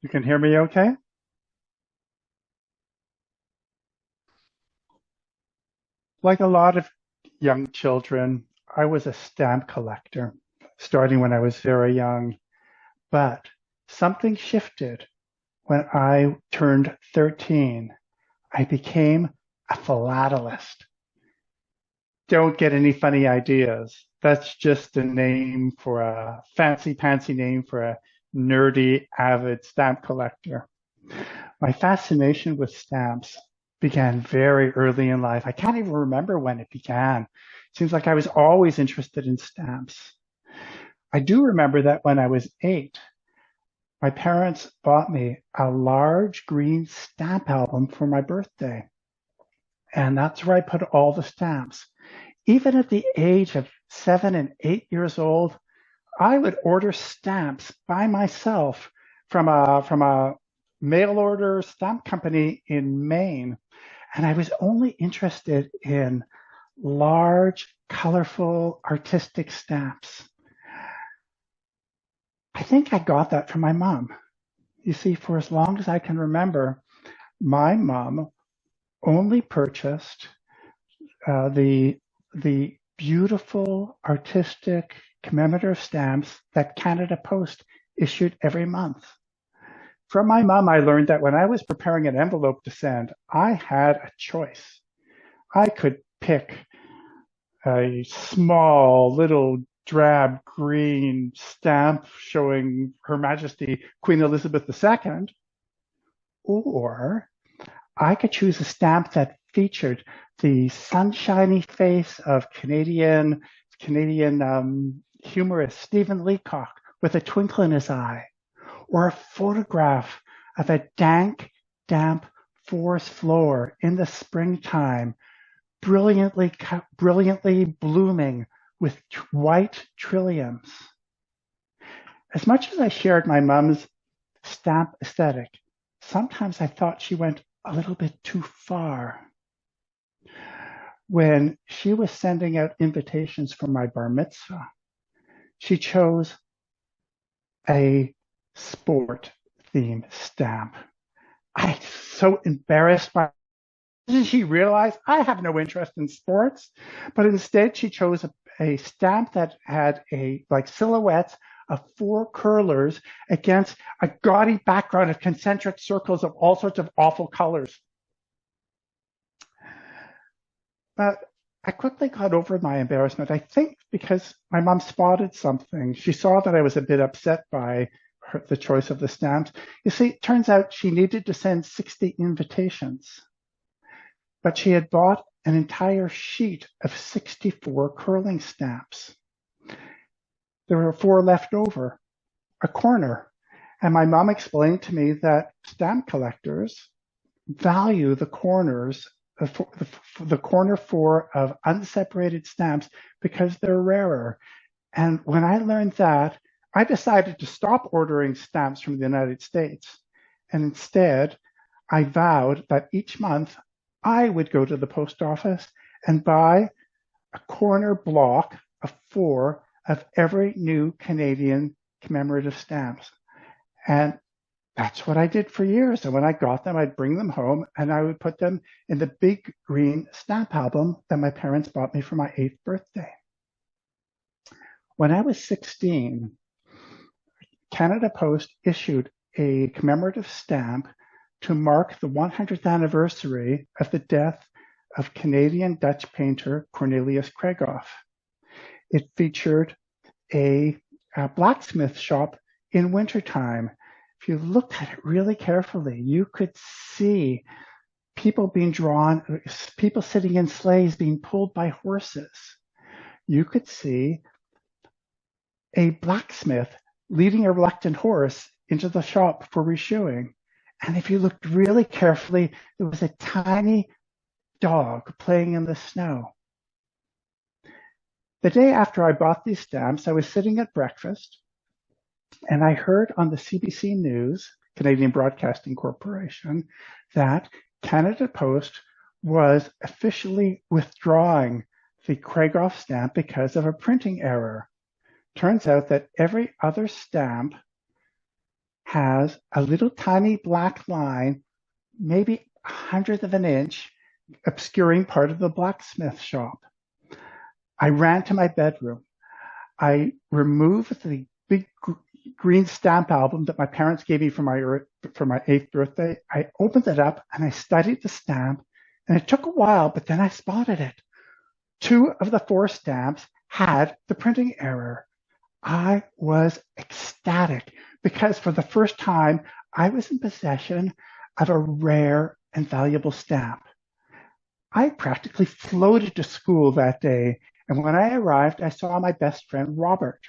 You can hear me okay? Like a lot of young children, I was a stamp collector, starting when I was very young. But something shifted when I turned 13. I became a philatelist. Don't get any funny ideas. That's just a name for a fancy-pantsy name for a nerdy, avid stamp collector. My fascination with stamps began very early in life. I can't even remember when it began. It seems like I was always interested in stamps. I do remember that when I was 8, my parents bought me a large green stamp album for my birthday. And that's where I put all the stamps. Even at the age of 7 and 8 years old, I would order stamps by myself from a mail order stamp company in Maine. And I was only interested in large, colorful, artistic stamps. I think I got that from my mom. You see, for as long as I can remember, my mom only purchased the beautiful, artistic, commemorative stamps that Canada Post issued every month. From my mom, I learned that when I was preparing an envelope to send, I had a choice. I could pick a small, little, drab green stamp showing Her Majesty Queen Elizabeth II, or I could choose a stamp that featured the sunshiny face of Canadian humorist Stephen Leacock with a twinkle in his eye, or a photograph of a dank, damp forest floor in the springtime, brilliantly blooming with white trilliums. As much as I shared my mom's stamp aesthetic, sometimes I thought she went a little bit too far. When she was sending out invitations for my bar mitzvah, she chose a sport-themed stamp. I was so embarrassed by it. Didn't she realize I have no interest in sports? But instead, she chose a stamp that had like silhouettes of 4 curlers against a gaudy background of concentric circles of all sorts of awful colors. But I quickly got over my embarrassment, I think because my mom spotted something. She saw that I was a bit upset by the choice of the stamps. You see, it turns out she needed to send 60 invitations, but she had bought an entire sheet of 64 curling stamps. There were 4 left over, a corner. And my mom explained to me that stamp collectors value the corners, the corner 4 of unseparated stamps because they're rarer. And when I learned that, I decided to stop ordering stamps from the United States. And instead, I vowed that each month I would go to the post office and buy a corner block of 4 of every new Canadian commemorative stamps. And that's what I did for years. And when I got them, I'd bring them home and I would put them in the big green stamp album that my parents bought me for my 8th birthday. When I was 16, Canada Post issued a commemorative stamp to mark the 100th anniversary of the death of Canadian Dutch painter Cornelius Kregoff. It featured a blacksmith shop in wintertime. If you looked at it really carefully, you could see people being drawn, people sitting in sleighs being pulled by horses. You could see a blacksmith leading a reluctant horse into the shop for reshoeing. And if you looked really carefully, there was a tiny dog playing in the snow. The day after I bought these stamps, I was sitting at breakfast and I heard on the CBC News, Canadian Broadcasting Corporation, that Canada Post was officially withdrawing the Kregoff stamp because of a printing error. Turns out that every other stamp has a little tiny black line, maybe 1/100 of an inch, obscuring part of the blacksmith shop. I ran to my bedroom. I removed the big green stamp album that my parents gave me for my 8th birthday. I opened it up and I studied the stamp, and it took a while, but then I spotted it. 2 of the 4 stamps had the printing error. I was ecstatic because for the first time, I was in possession of a rare and valuable stamp. I practically floated to school that day, and when I arrived, I saw my best friend, Robert,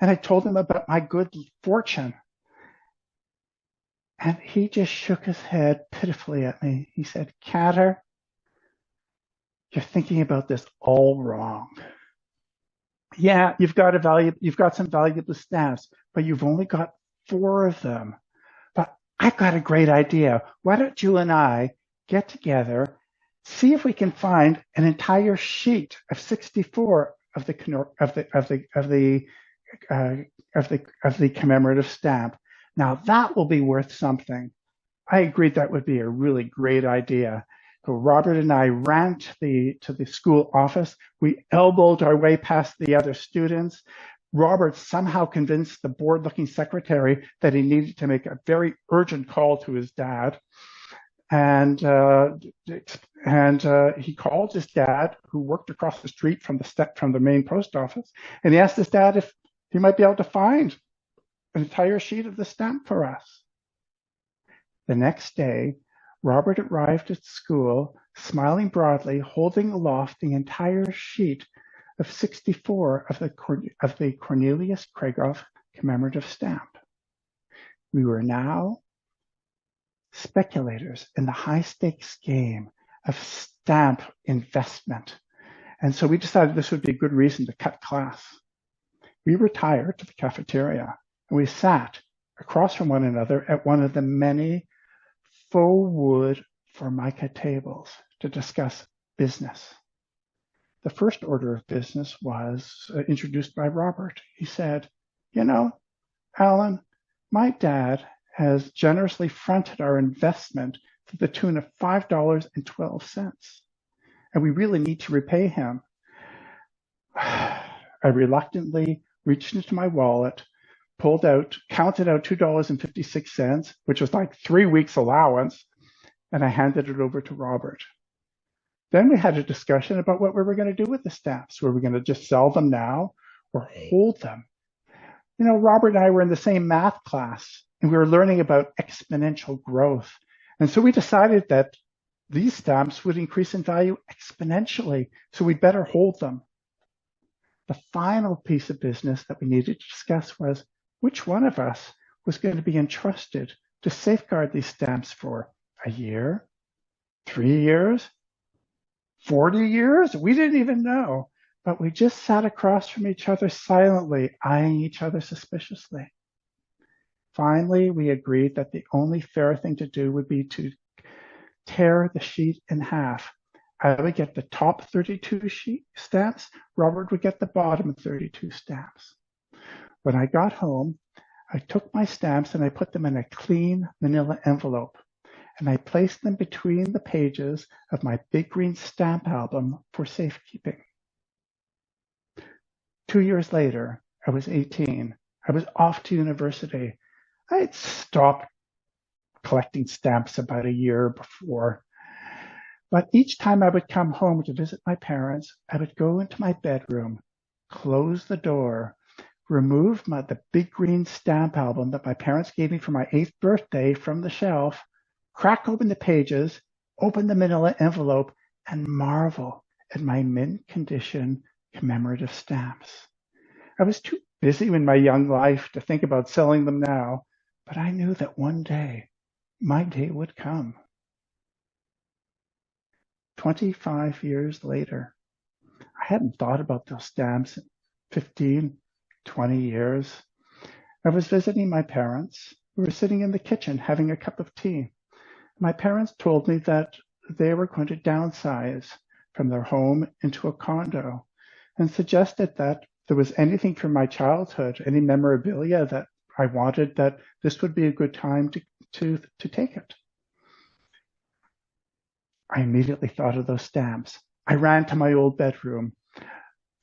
and I told him about my good fortune. And he just shook his head pitifully at me. He said, "Cantor, you're thinking about this all wrong. Yeah, you've got some valuable stamps, but you've only got 4 of them. But I've got a great idea. Why don't you and I get together, see if we can find an entire sheet of 64 of the commemorative stamp. Now that will be worth something." I agreed that would be a really great idea. So Robert and I ran to the school office. We elbowed our way past the other students. Robert somehow convinced the bored-looking secretary that he needed to make a very urgent call to his dad. And he called his dad, who worked across the street from the main post office, and he asked his dad if he might be able to find an entire sheet of the stamp for us. The next day, Robert arrived at school, smiling broadly, holding aloft the entire sheet of 64 of the Cornelius Kregoff commemorative stamp. We were now speculators in the high-stakes game of stamp investment. And so we decided this would be a good reason to cut class. We retired to the cafeteria, and we sat across from one another at one of the many faux wood formica tables to discuss business. The first order of business was introduced by Robert. He said, "You know, Alan, my dad has generously fronted our investment to the tune of $5.12, and we really need to repay him." I reluctantly reached into my wallet, counted out $2.56, which was like 3 weeks' allowance, and I handed it over to Robert. Then we had a discussion about what we were going to do with the stamps. Were we going to just sell them now or hold them? You know, Robert and I were in the same math class, and we were learning about exponential growth. And so we decided that these stamps would increase in value exponentially, so we'd better hold them. The final piece of business that we needed to discuss was which one of us was going to be entrusted to safeguard these stamps for a year, 3 years, 40 years? We didn't even know, but we just sat across from each other silently, eyeing each other suspiciously. Finally, we agreed that the only fair thing to do would be to tear the sheet in half. I would get the top 32 stamps. Robert would get the bottom 32 stamps. When I got home, I took my stamps and I put them in a clean manila envelope, and I placed them between the pages of my big green stamp album for safekeeping. 2 years later, I was 18. I was off to university. I had stopped collecting stamps about a year before. But each time I would come home to visit my parents, I would go into my bedroom, close the door, remove the big green stamp album that my parents gave me for my 8th birthday from the shelf, crack open the pages, open the manila envelope, and marvel at my mint condition commemorative stamps. I was too busy in my young life to think about selling them now, but I knew that one day my day would come. 25 years later, I hadn't thought about those stamps in 15, 20 years. I was visiting my parents. We were sitting in the kitchen having a cup of tea. My parents told me that they were going to downsize from their home into a condo and suggested that if there was anything from my childhood, any memorabilia that I wanted, that this would be a good time to take it. I immediately thought of those stamps. I ran to my old bedroom.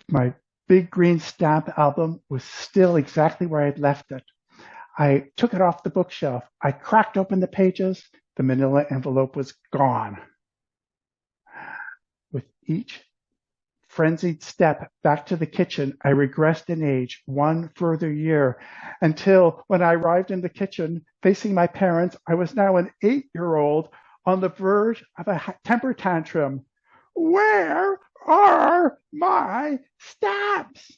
My big green stamp album was still exactly where I'd left it. I took it off the bookshelf. I cracked open the pages. The manila envelope was gone. With each frenzied step back to the kitchen, I regressed in age one further year until when I arrived in the kitchen facing my parents, I was now an 8-year-old on the verge of a temper tantrum. Where are my stamps?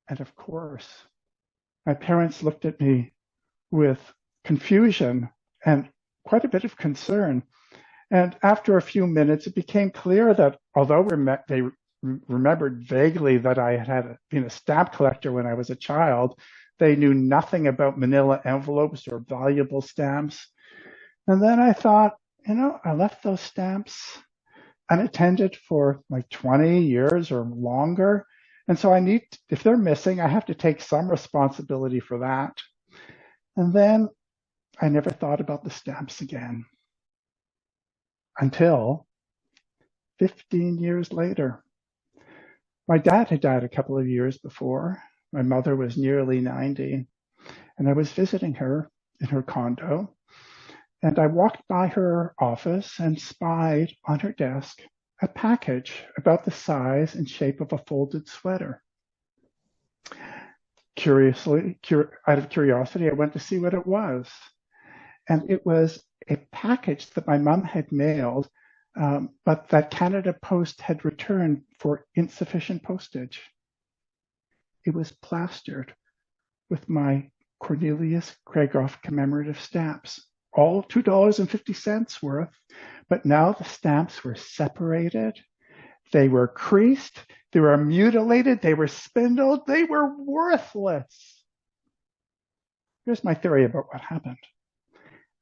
And of course, my parents looked at me with confusion and quite a bit of concern. And after a few minutes, it became clear that although they remembered vaguely that I had been a stamp collector when I was a child, they knew nothing about manila envelopes or valuable stamps. And then I thought, I left those stamps unattended for like 20 years or longer. And so if they're missing, I have to take some responsibility for that. And then I never thought about the stamps again until 15 years later. My dad had died a couple of years before. My mother was nearly 90, and I was visiting her in her condo. And I walked by her office and spied on her desk a package about the size and shape of a folded sweater. Out of curiosity, I went to see what it was. And it was a package that my mom had mailed, but that Canada Post had returned for insufficient postage. It was plastered with my Cornelius Krieghoff commemorative stamps, all $2.50 worth, but now the stamps were separated. They were creased, they were mutilated, they were spindled, they were worthless. Here's my theory about what happened.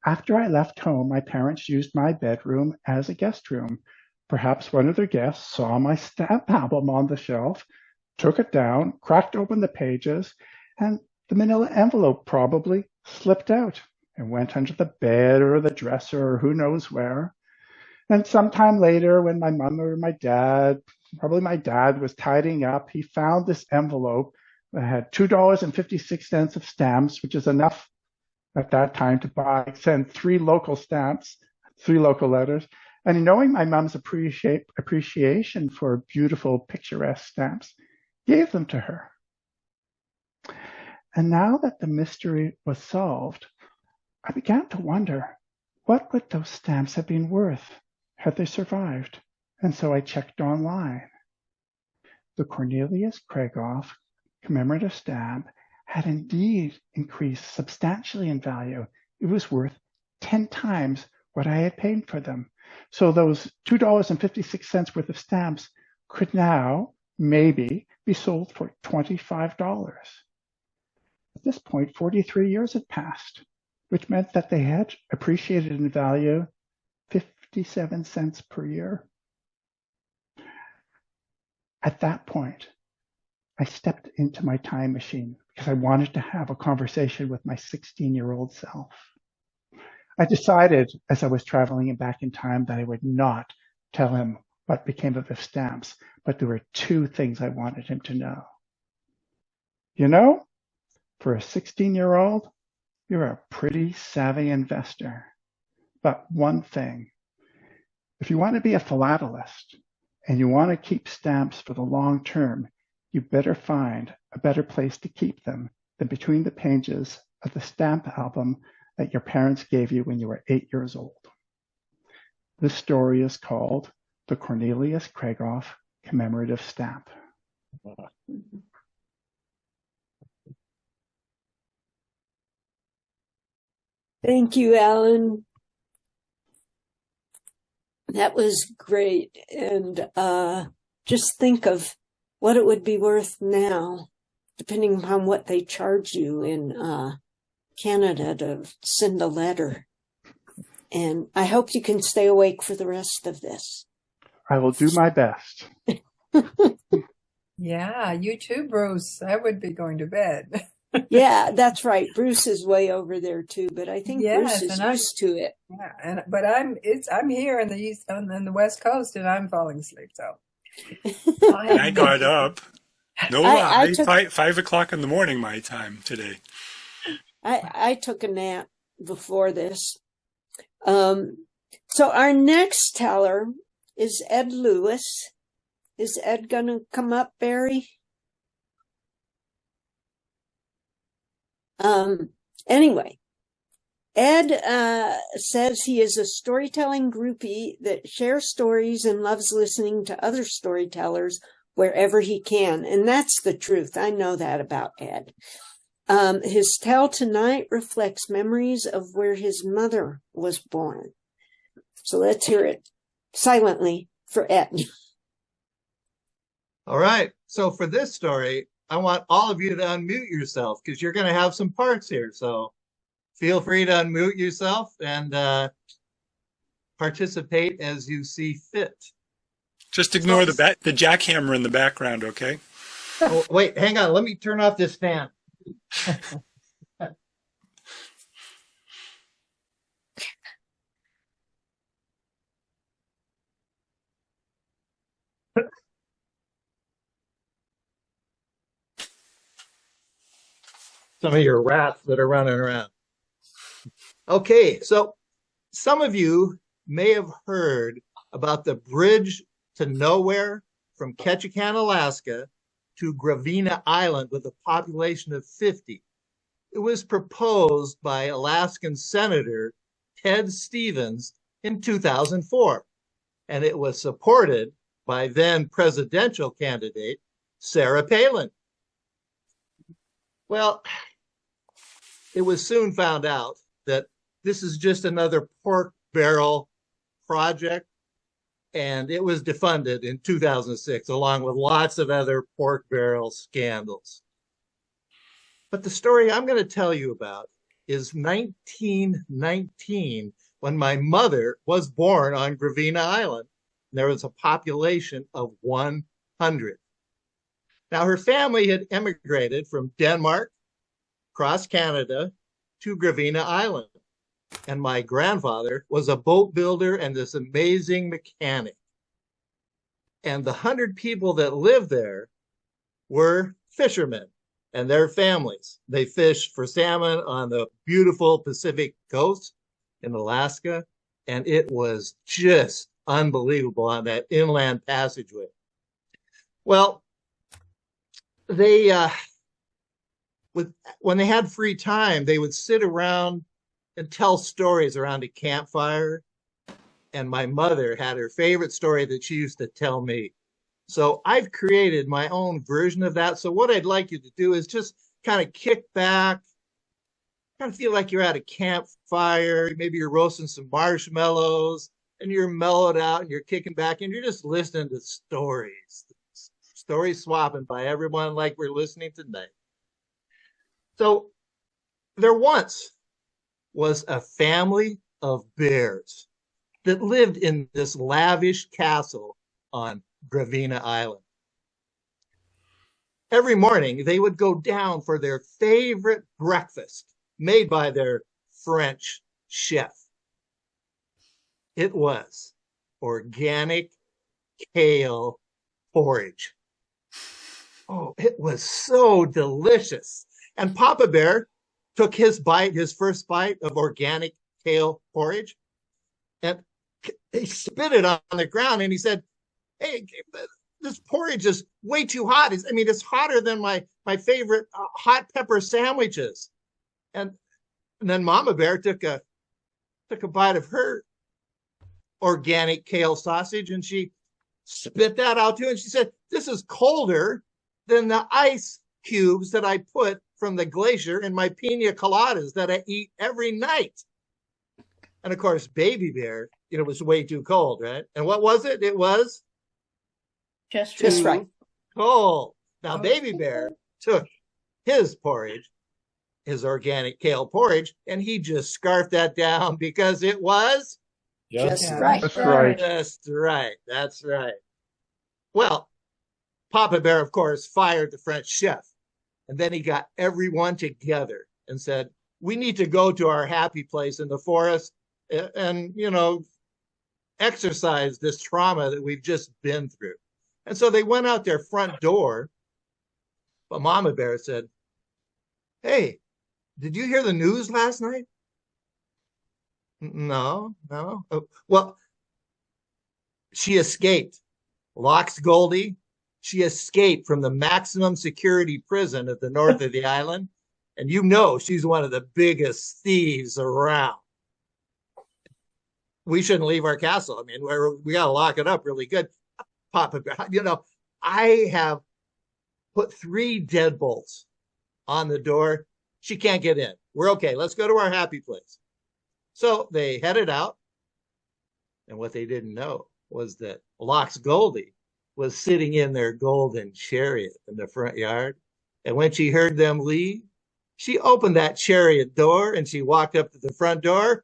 After I left home, my parents used my bedroom as a guest room. Perhaps one of their guests saw my stamp album on the shelf, took it down, cracked open the pages, and the manila envelope probably slipped out and went under the bed or the dresser or who knows where. And sometime later, when my mom or my dad, probably my dad, was tidying up, he found this envelope that had $2.56 of stamps, which is enough at that time to send 3 local stamps, 3 local letters. And knowing my mom's appreciation for beautiful, picturesque stamps, gave them to her. And now that the mystery was solved, I began to wonder, what would those stamps have been worth had they survived? And so I checked online. The Cornelius Krieghoff commemorative stamp had indeed increased substantially in value. It was worth 10 times what I had paid for them. So those $2.56 worth of stamps could now maybe be sold for $25. At this point, 43 years had passed, which meant that they had appreciated in value 57 cents per year. At that point, I stepped into my time machine because I wanted to have a conversation with my 16-year-old self. I decided as I was traveling back in time that I would not tell him what became of the stamps, but there were 2 things I wanted him to know. For a 16-year-old, you're a pretty savvy investor. But one thing, If you want to be a philatelist and you want to keep stamps for the long term, you better find a better place to keep them than between the pages of the stamp album that your parents gave you when you were 8 years old. This story is called The Cornelius Krieghoff Commemorative Stamp. Thank you, Alan. That was great. And just think of what it would be worth now, depending upon what they charge you in Canada to send a letter. And I hope you can stay awake for the rest of this. I will do my best. Yeah, you too, Bruce. I would be going to bed. Yeah, that's right. Bruce is way over there too, but I think Yes, Bruce is and used to it. Yeah, but I'm here in the east on the west coast, and I'm falling asleep. So I got up. No I lie, took- 5 o'clock in the morning my time today. I took a nap before this. So our next teller is Ed Lewis. Is Ed going to come up, Barry? Anyway, Ed says he is a storytelling groupie that shares stories and loves listening to other storytellers wherever he can. And that's the truth. I know that about Ed. His tale tonight reflects memories of where his mother was born. So let's hear it silently for Ed. All right. So for this story, I want all of you to unmute yourself because you're going to have some parts here. So feel free to unmute yourself and participate as you see fit. Just ignore the jackhammer in the background, okay? Oh, wait, hang on. Let me turn off this fan. Some of your rats that are running around. Okay, so some of you may have heard about the bridge to nowhere from Ketchikan, Alaska to Gravina Island with a population of 50. It was proposed by Alaskan Senator Ted Stevens in 2004, and it was supported by then presidential candidate Sarah Palin. Well, it was soon found out that this is just another pork barrel project, and it was defunded in 2006, along with lots of other pork barrel scandals. But the story I'm going to tell you about is 1919, when my mother was born on Gravina Island. There was a population of 100. Now, her family had emigrated from Denmark, across Canada, to Gravina Island. And my grandfather was a boat builder and this amazing mechanic. And the 100 people that lived there were fishermen and their families. They fished for salmon on the beautiful Pacific coast in Alaska, and it was just unbelievable on that inland passageway. Well, they when they had free time, they would sit around and tell stories around a campfire. And my mother had her favorite story that she used to tell me. So I've created my own version of that. So what I'd like you to do is just kind of kick back, kind of feel like you're at a campfire. Maybe you're roasting some marshmallows and you're mellowed out and you're kicking back and you're just listening to stories swapping by everyone like we're listening tonight. So there once was a family of bears that lived in this lavish castle on Gravina Island. Every morning, they would go down for their favorite breakfast made by their French chef. It was organic kale porridge. Oh, it was so delicious. And Papa Bear took his first bite of organic kale porridge, and he spit it on the ground and he said, "Hey, this porridge is way too hot. It's hotter than my favorite hot pepper sandwiches." And then Mama Bear took a bite of her organic kale sausage and she spit that out too. And she said, "This is colder than the ice cubes that I put from the glacier in my pina coladas that I eat every night." And of course, Baby Bear, was way too cold, right? And what was it? It was Just too right. cold. Now, Baby Bear took his porridge, his organic kale porridge, and he just scarfed that down because it was Just Yeah, right. That's right. just right. That's right. Well, Papa Bear, of course, fired the French chef. And then he got everyone together and said, "We need to go to our happy place in the forest and exercise this trauma that we've just been through." And so they went out their front door. But Mama Bear said, "Hey, did you hear the news last night?" No. Well, she escaped. Lox Goldie, she escaped from the maximum security prison at the north of the island. And she's one of the biggest thieves around. We shouldn't leave our castle. We got to lock it up really good. Papa Bear, I have put 3 deadbolts on the door. She can't get in. We're okay. Let's go to our happy place. So they headed out. And what they didn't know was that Lox Goldie was sitting in their golden chariot in the front yard. And when she heard them leave, she opened that chariot door and she walked up to the front door.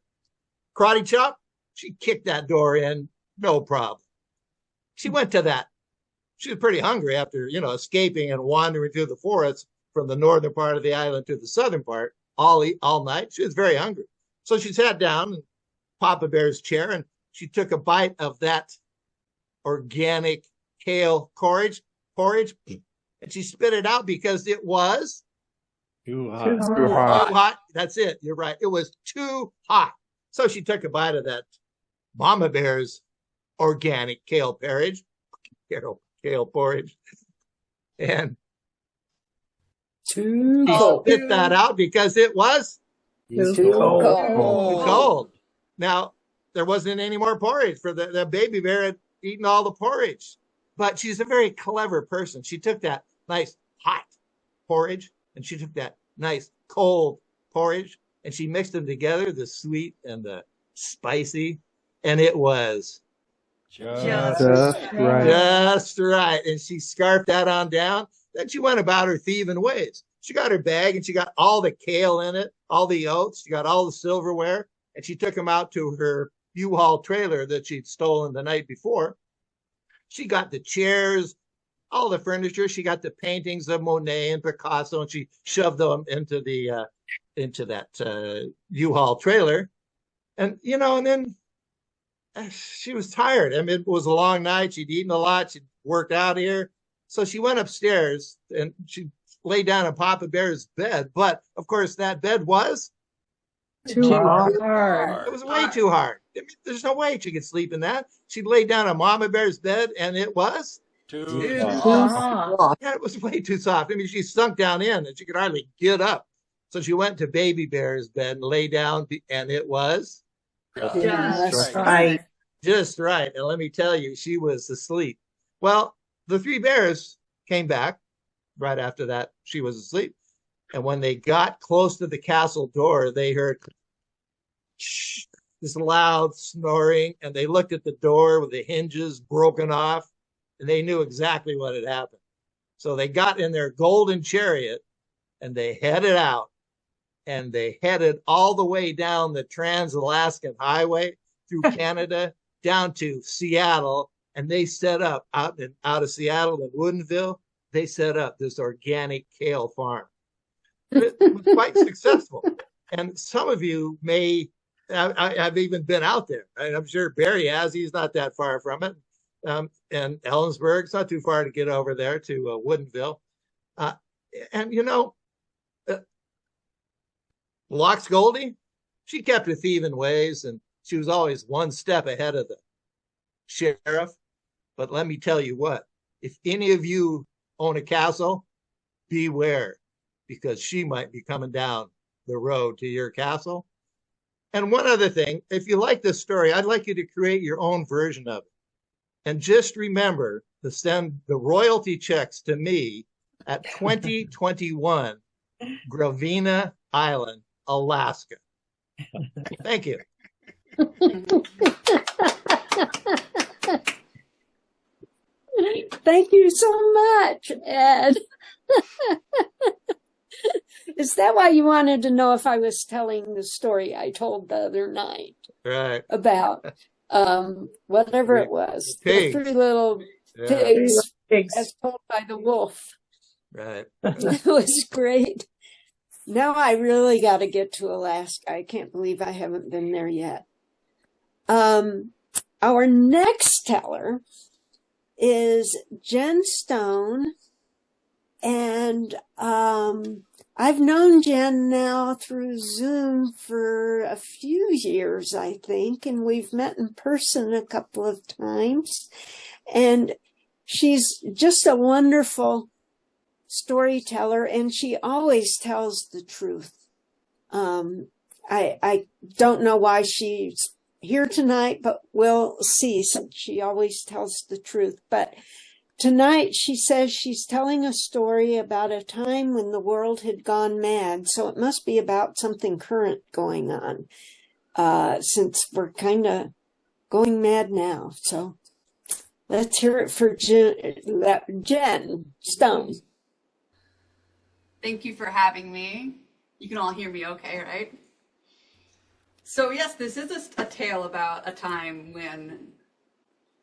Karate chop, she kicked that door in, no problem. She went to that. She was pretty hungry after, escaping and wandering through the forest from the northern part of the island to the southern part all night. She was very hungry. So she sat down in Papa Bear's chair and she took a bite of that organic kale porridge, and she spit it out because it was Too too hot. That's it. You're right. It was too hot. So she took a bite of that Mama Bear's organic kale porridge, and Too she cold. spit that out because it was Too too cold. cold. Now, there wasn't any more porridge for the Baby Bear had eaten all the porridge. But she's a very clever person. She took that nice hot porridge and she took that nice cold porridge and she mixed them together, the sweet and the spicy, and it was Just right. just right. And she scarfed that on down. Then she went about her thieving ways. She got her bag and she got all the kale in it, all the oats. She got all the silverware, and she took them out to her U-Haul trailer that she'd stolen the night before. She got the chairs, all the furniture. She got the paintings of Monet and Picasso, and she shoved them into that U-Haul trailer. And and then she was tired. It was a long night. She'd eaten a lot. She'd worked out here. So she went upstairs and she lay down on Papa Bear's bed. But of course, that bed was too hard. it was way too hard. There's no way she could sleep in that. She lay down on Mama Bear's bed and it was Too soft. yeah, it was way too soft. She sunk down in and she could hardly get up. So she went to Baby Bear's bed and lay down and it was Just right. just right. And let me tell you, she was asleep. Well, the 3 bears came back right after that. She was asleep. And when they got close to the castle door, they heard this loud snoring. And they looked at the door with the hinges broken off. And they knew exactly what had happened. So they got in their golden chariot and they headed out. And they headed all the way down the Trans-Alaskan Highway through Canada down to Seattle. And they set up out of Seattle in Woodinville. They set up this organic kale farm. It was quite successful. And some of you may, I've even been out there. I'm sure Barry has. He's not that far from it. And Ellensburg, it's not too far to get over there to Woodinville. And Lox Goldie, she kept her thieving ways, and She was always one step ahead of the sheriff. But let me tell you what, if any of you own a castle, beware, because she might be coming down the road to your castle. And one other thing, if you like this story, I'd like you to create your own version of it. And just remember to send the royalty checks to me at 2021 Gravina Island, Alaska. Thank you. Thank you so much, Ed. Is that why you wanted to know if I was telling the story I told the other night? Right. About whatever it was. Pigs. The three little pigs as told by the wolf. Right. It was great. Now I really got to get to Alaska. I can't believe I haven't been there yet. Our next teller is Jen Stone, and I've known Jen now through Zoom for a few years, I think, and we've met in person a couple of times. And she's just a wonderful storyteller, and she always tells the truth. I don't know why she's here tonight, but we'll see, since she always tells the truth. But tonight she says she's telling a story about a time when the world had gone mad, so it must be about something current going on, since we're kind of going mad now. So let's hear it for Jen Stone. Thank you for having me. You can all hear me okay, right? So yes, this is a tale about a time when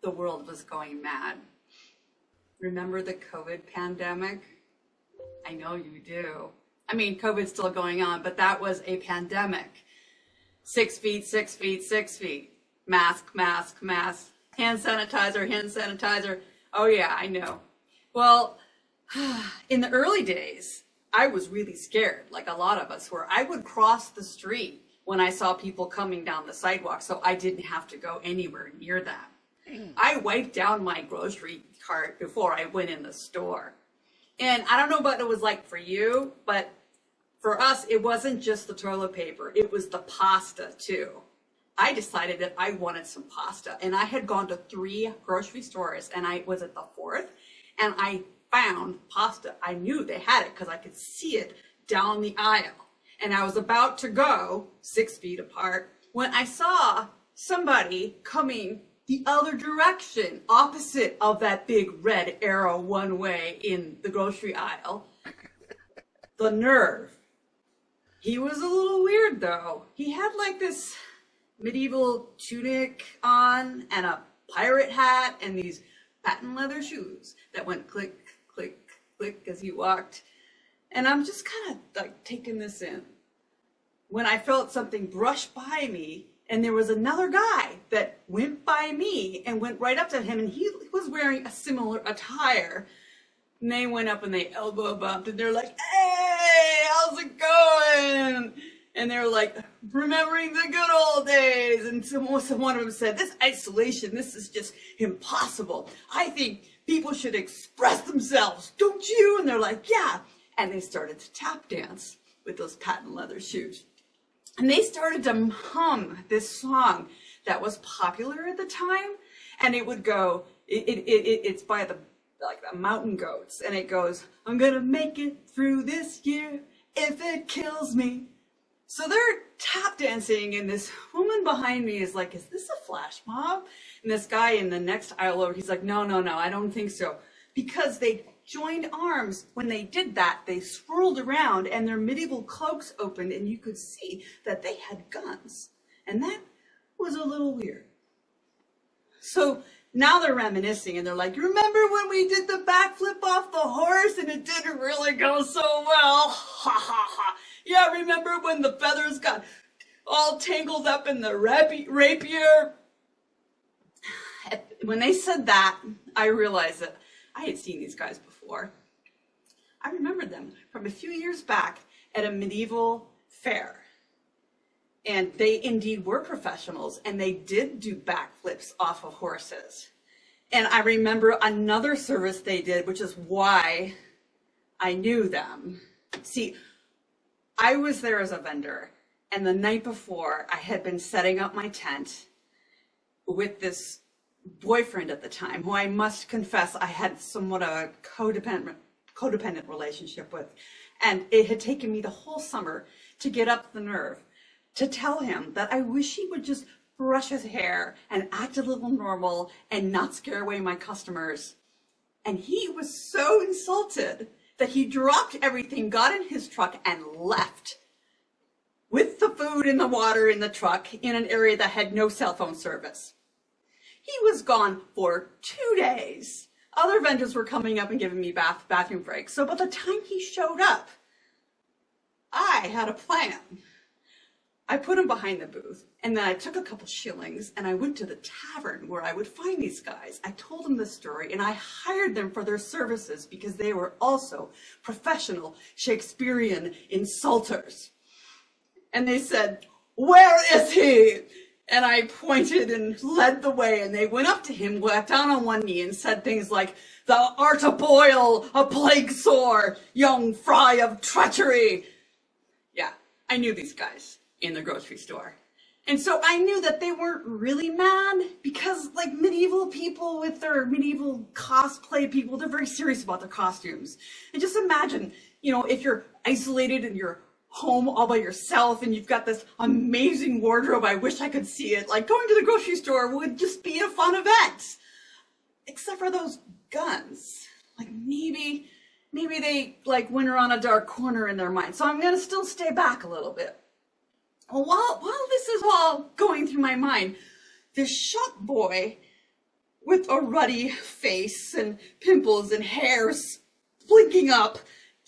the world was going mad. Remember the COVID pandemic? I know you do. I mean, COVID's still going on, but that was a pandemic. 6 feet, 6 feet, 6 feet. Mask, mask, mask. Hand sanitizer, hand sanitizer. Oh yeah, I know. Well, in the early days, I was really scared, like a lot of us were. I would cross the street when I saw people coming down the sidewalk, so I didn't have to go anywhere near that. I wiped down my grocery cart before I went in the store. And I don't know what it was like for you, but for us, it wasn't just the toilet paper. It was the pasta too. I decided that I wanted some pasta, and I had gone to 3 grocery stores, and I was at the 4th, and I found pasta. I knew they had it because I could see it down the aisle. And I was about to go 6 feet apart when I saw somebody coming the other direction, opposite of that big red arrow one way in the grocery aisle. The nerve. He was a little weird though. He had like this medieval tunic on and a pirate hat and these patent leather shoes that went click, click, click as he walked. And I'm just kind of like taking this in when I felt something brush by me, and there was another guy that went by me and went right up to him, and he was wearing a similar attire. And they went up and they elbow bumped, and they're like, "Hey, how's it going?" And they're like, "Remembering the good old days." And one of them said, "This isolation, this is just impossible. I think people should express themselves, don't you?" And they're like, "Yeah." And they started to tap dance with those patent leather shoes. And they started to hum this song that was popular at the time. And it would go, it's by the Mountain Goats. And it goes, "I'm gonna make it through this year if it kills me." So they're tap dancing, and this woman behind me is like, "Is this a flash mob?" And this guy in the next aisle over, he's like, no, I don't think so. Because they joined arms. When they did that, they swirled around and their medieval cloaks opened, and you could see that they had guns. And that was a little weird. So now they're reminiscing, and they're like, "Remember when we did the backflip off the horse and it didn't really go so well? Ha ha ha. Yeah, remember when the feathers got all tangled up in the rapier?" When they said that, I realized that I had seen these guys before. I remembered them from a few years back at a medieval fair. And they indeed were professionals, and they did do backflips off of horses. And I remember another service they did, which is why I knew them. See, I was there as a vendor, and the night before I had been setting up my tent with this boyfriend at the time, who I must confess I had somewhat of a codependent relationship with. And it had taken me the whole summer to get up the nerve to tell him that I wish he would just brush his hair and act a little normal and not scare away my customers. And he was so insulted that he dropped everything, got in his truck, and left with the food and the water in the truck in an area that had no cell phone service. He was gone for 2 days. Other vendors were coming up and giving me bathroom breaks. So by the time he showed up, I had a plan. I put him behind the booth, and then I took a couple shillings and I went to the tavern where I would find these guys. I told them the story, and I hired them for their services because they were also professional Shakespearean insulters. And they said, "Where is he?" And I pointed and led the way, and they went up to him, got down on one knee, and said things like, "Thou art a boil, a plague sore, young fry of treachery." Yeah, I knew these guys in the grocery store. And so I knew that they weren't really mad, because like medieval people with their medieval cosplay people, they're very serious about their costumes. And just imagine, you know, if you're isolated in your home all by yourself and you've got this amazing wardrobe, I wish I could see it, like going to the grocery store would just be a fun event. Except for those guns. Like maybe they like went around a dark corner in their mind. So I'm gonna still stay back a little bit. Well, while this is all going through my mind, this shop boy with a ruddy face and pimples and hair blinking up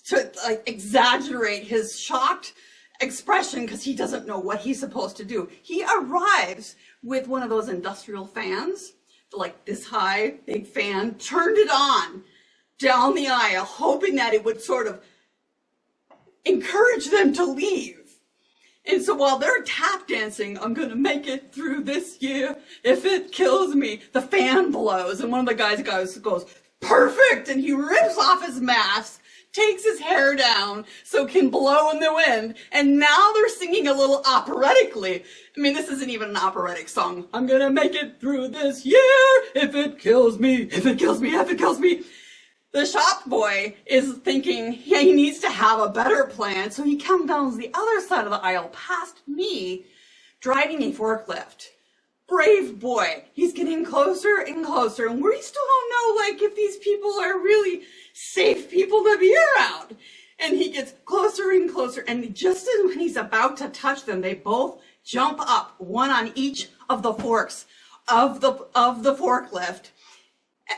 to like exaggerate his shocked expression because he doesn't know what he's supposed to do. He arrives with one of those industrial fans, like this high, big fan, turned it on down the aisle, hoping that it would sort of encourage them to leave. And so while they're tap dancing, "I'm gonna make it through this year if it kills me," the fan blows, and one of the guys goes, "Perfect!" And he rips off his mask, takes his hair down so it can blow in the wind, and now they're singing a little operatically. I mean, this isn't even an operatic song. "I'm gonna make it through this year if it kills me, if it kills me, if it kills me." The shop boy is thinking he needs to have a better plan, so he comes down the other side of the aisle past me, driving a forklift. Brave boy. He's getting closer and closer, and we still don't know, like, if these people are really safe people to be around. And he gets closer and closer, and just as when he's about to touch them, they both jump up, one on each of the forks of the forklift,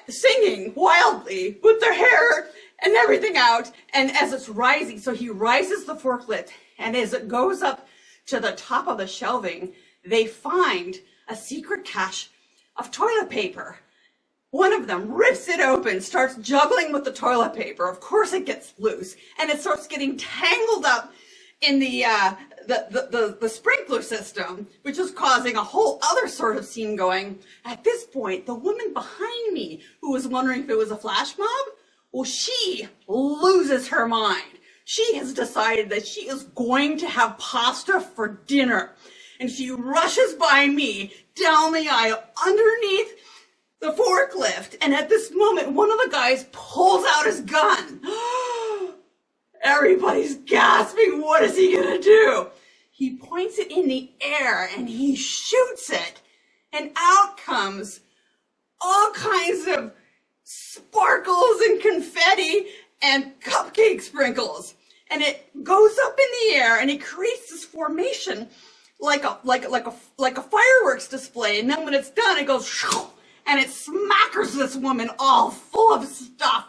singing wildly with their hair and everything out. And as it's rising, so he rises the forklift, and as it goes up to the top of the shelving, they find a secret cache of toilet paper. One of them rips it open, starts juggling with the toilet paper. Of course it gets loose, and it starts getting tangled up in the sprinkler system, which is causing a whole other sort of scene going. At this point, the woman behind me, who was wondering if it was a flash mob, well, she loses her mind. She has decided that she is going to have pasta for dinner. And she rushes by me down the aisle underneath the forklift. And at this moment, one of the guys pulls out his gun. Everybody's gasping. What is he gonna do? He points it in the air and he shoots it. And out comes all kinds of sparkles and confetti and cupcake sprinkles. And it goes up in the air and it creates this formation like a fireworks display. And then when it's done, it goes shoo, and it smackers this woman all full of stuff.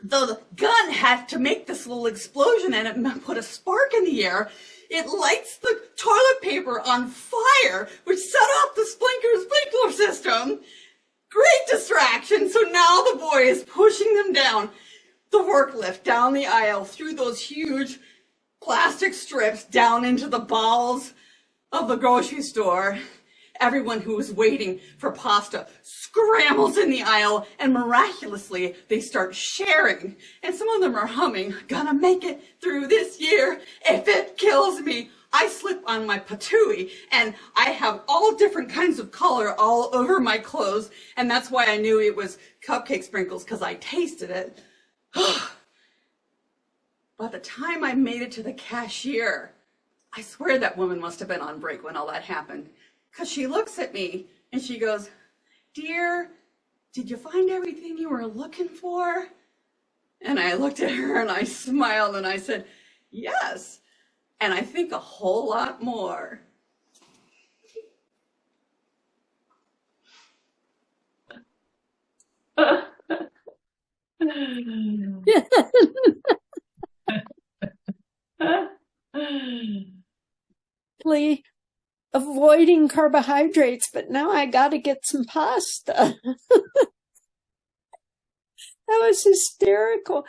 The gun had to make this little explosion, and it put a spark in the air. It lights the toilet paper on fire, which set off the sprinkler system. Great distraction. So now the boy is pushing them down the forklift, down the aisle, through those huge plastic strips down into the bowels of the grocery store. Everyone who was waiting for pasta scrambles in the aisle, and miraculously they start sharing. And some of them are humming, "Gonna make it through this year if it kills me." I slip on my patooey, and I have all different kinds of color all over my clothes, and that's why I knew it was cupcake sprinkles, because I tasted it. By the time I made it to the cashier, I swear that woman must have been on break when all that happened. Because she looks at me and she goes, "Dear, did you find everything you were looking for?" And I looked at her and I smiled and I said, "Yes, and I think a whole lot more." Please. Avoiding carbohydrates, but now I got to get some pasta. That was hysterical.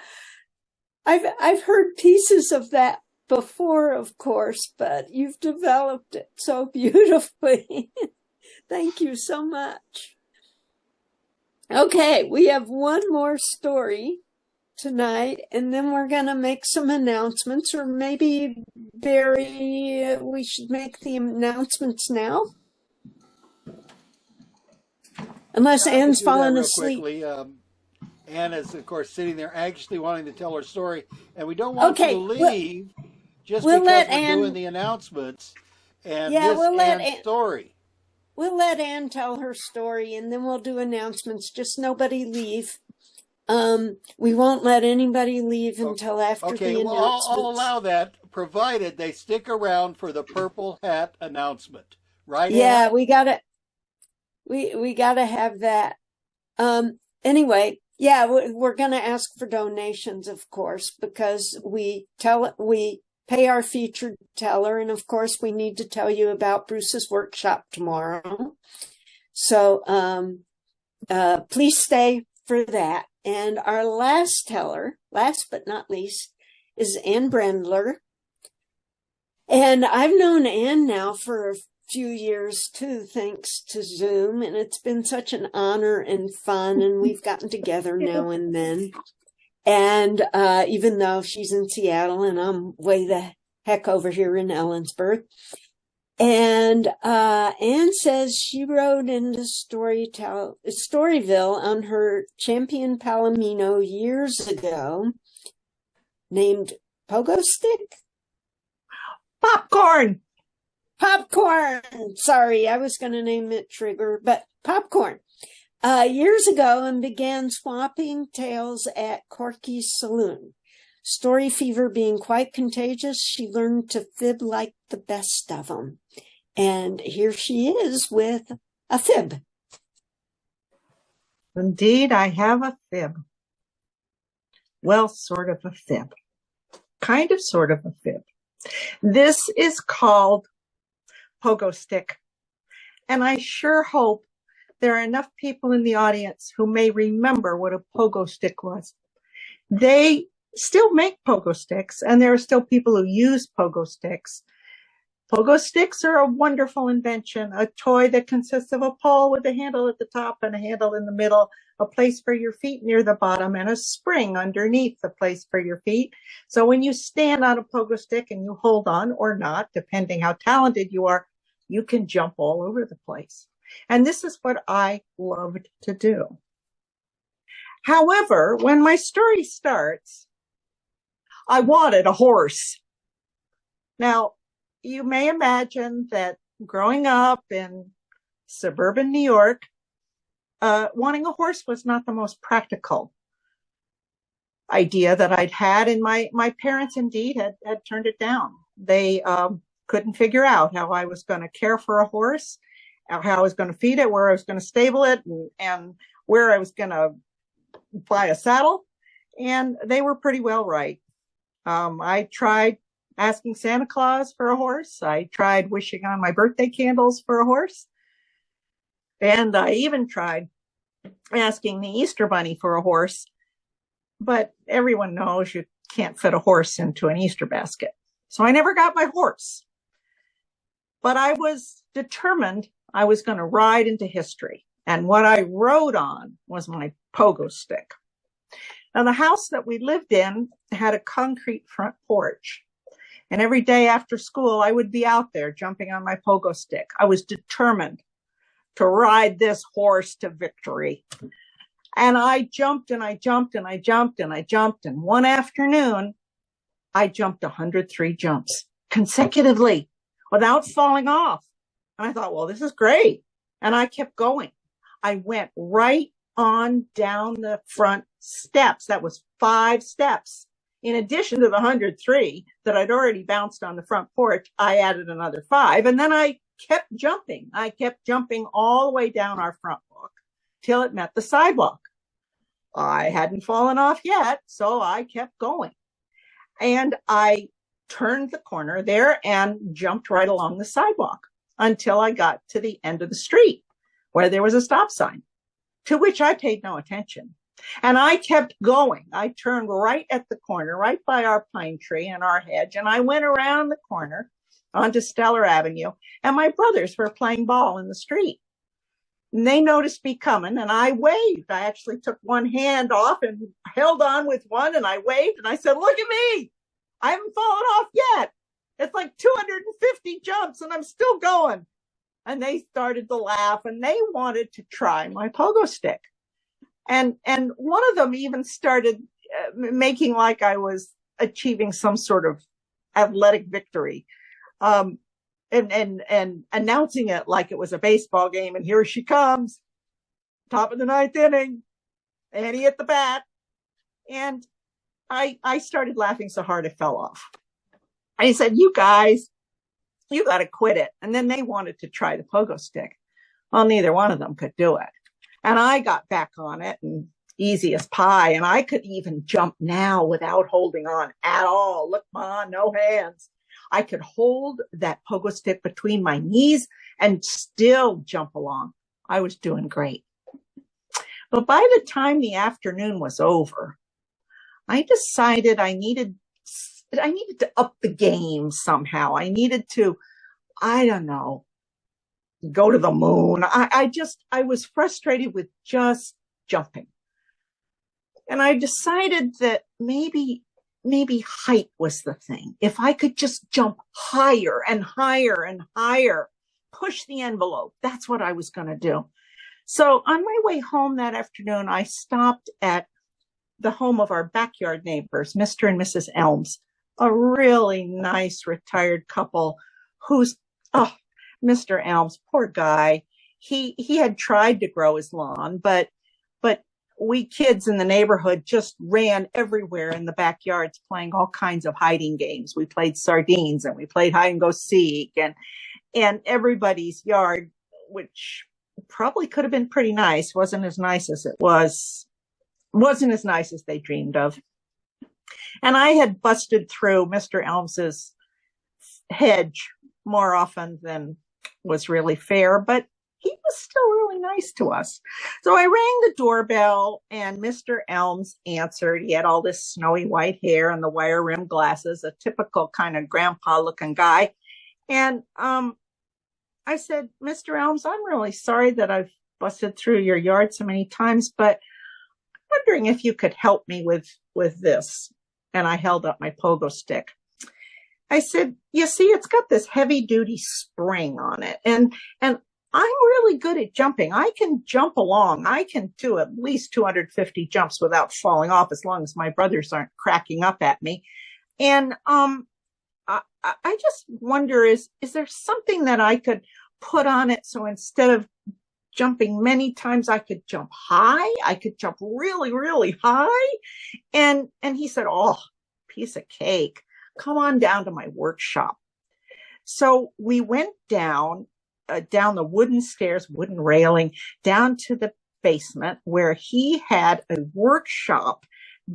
I've heard pieces of that before, of course, but you've developed it so beautifully. Thank you so much. Okay, we have one more story tonight, and then we're going to make some announcements, or maybe Barry, we should make the announcements now. Unless Anne's fallen asleep. Quickly. Anne is, of course, sitting there anxiously wanting to tell her story, and we don't want you to leave just because we're doing the announcements and miss Anne's story. We'll let Anne tell her story, and then we'll do announcements. Just nobody leave. We won't let anybody leave until after the announcements. I'll allow that, provided they stick around for the purple hat announcement, right? Yeah, Anne? we gotta have that. Anyway, yeah, we're gonna ask for donations, of course, because we pay our featured teller, and of course we need to tell you about Bruce's workshop tomorrow. So please stay for that. And our last teller, last but not least, is Anne Brendler. And I've known Anne now for a few years too, thanks to Zoom. And it's been such an honor and fun. And we've gotten together now and then. And even though she's in Seattle and I'm way the heck over here in Ellensburg. And Anne says she rode into Storyville on her Champion Palomino years ago, named Pogo Stick? Popcorn! Sorry, I was going to name it Trigger, but Popcorn. Years ago, and began swapping tales at Corky's Saloon. Story fever being quite contagious, she learned to fib like the best of them. And here she is with a fib. Indeed, I have a fib. Well, sort of a fib. Kind of, sort of a fib. This is called Pogo Stick. And I sure hope there are enough people in the audience who may remember what a pogo stick was. They still make pogo sticks, and there are still people who use pogo sticks. Pogo sticks are a wonderful invention, a toy that consists of a pole with a handle at the top and a handle in the middle, a place for your feet near the bottom, and a spring underneath the place for your feet. So when you stand on a pogo stick and you hold on or not, depending how talented you are, you can jump all over the place. And this is what I loved to do. However, when my story starts, I wanted a horse. Now, you may imagine that growing up in suburban New York, wanting a horse was not the most practical idea that I'd had, and my parents indeed had turned it down. They couldn't figure out how I was going to care for a horse, how I was going to feed it, where I was going to stable it, and where I was going to buy a saddle. And they were pretty well right. I tried asking Santa Claus for a horse. I tried wishing on my birthday candles for a horse. And I even tried asking the Easter Bunny for a horse. But everyone knows you can't fit a horse into an Easter basket. So I never got my horse. But I was determined I was going to ride into history. And what I rode on was my pogo stick. Now, the house that we lived in had a concrete front porch. And every day after school, I would be out there jumping on my pogo stick. I was determined to ride this horse to victory. And I jumped and I jumped and I jumped and I jumped. And one afternoon, I jumped 103 jumps consecutively without falling off. And I thought, well, this is great. And I kept going. I went right on down the front steps. That was 5 steps. In addition to the 103 that I'd already bounced on the front porch, I added another 5. And then I kept jumping. I kept jumping all the way down our front walk till it met the sidewalk. I hadn't fallen off yet, so I kept going. And I turned the corner there and jumped right along the sidewalk until I got to the end of the street where there was a stop sign, to which I paid no attention. And I kept going. I turned right at the corner, right by our pine tree and our hedge, and I went around the corner onto Stellar Avenue, and my brothers were playing ball in the street. And they noticed me coming, and I waved. I actually took one hand off and held on with one, and I waved, and I said, look at me. I haven't fallen off yet. It's like 250 jumps, and I'm still going. And they started to laugh, and they wanted to try my pogo stick. And one of them even started making like I was achieving some sort of athletic victory, and announcing it like it was a baseball game. And here she comes, top of the 9th inning, Annie at the bat. And I started laughing so hard I fell off. I said, you guys, you got to quit it. And then they wanted to try the pogo stick. Well, neither one of them could do it. And I got back on it, and easy as pie. And I could even jump now without holding on at all. Look, Ma, no hands. I could hold that pogo stick between my knees and still jump along. I was doing great. But by the time the afternoon was over, I decided I needed to up the game somehow. I needed to, I don't know, go to the moon. I was frustrated with just jumping. And I decided that maybe height was the thing. If I could just jump higher and higher and higher, push the envelope, that's what I was going to do. So on my way home that afternoon, I stopped at the home of our backyard neighbors, Mr. and Mrs. Elms, a really nice retired couple who's, Mr. Elms, poor guy. He had tried to grow his lawn, but we kids in the neighborhood just ran everywhere in the backyards playing all kinds of hiding games. We played sardines and we played hide and go seek, and everybody's yard, which probably could have been pretty nice, wasn't as nice as they dreamed of. And I had busted through Mr. Elms's hedge more often than was really fair, but he was still really nice to us. So I rang the doorbell, and Mr. Elms answered. He had all this snowy white hair and the wire rimmed glasses, a typical kind of grandpa looking guy. And I said, Mr. Elms, I'm really sorry that I've busted through your yard so many times, but I'm wondering if you could help me with this. And I held up my pogo stick. I said, you see, it's got this heavy duty spring on it. And I'm really good at jumping. I can jump along. I can do at least 250 jumps without falling off, as long as my brothers aren't cracking up at me. And I just wonder, is there something that I could put on it so instead of jumping many times, I could jump high? I could jump really, really high. And he said, oh, piece of cake. Come on down to my workshop. So we went down the wooden stairs, wooden railing, down to the basement where he had a workshop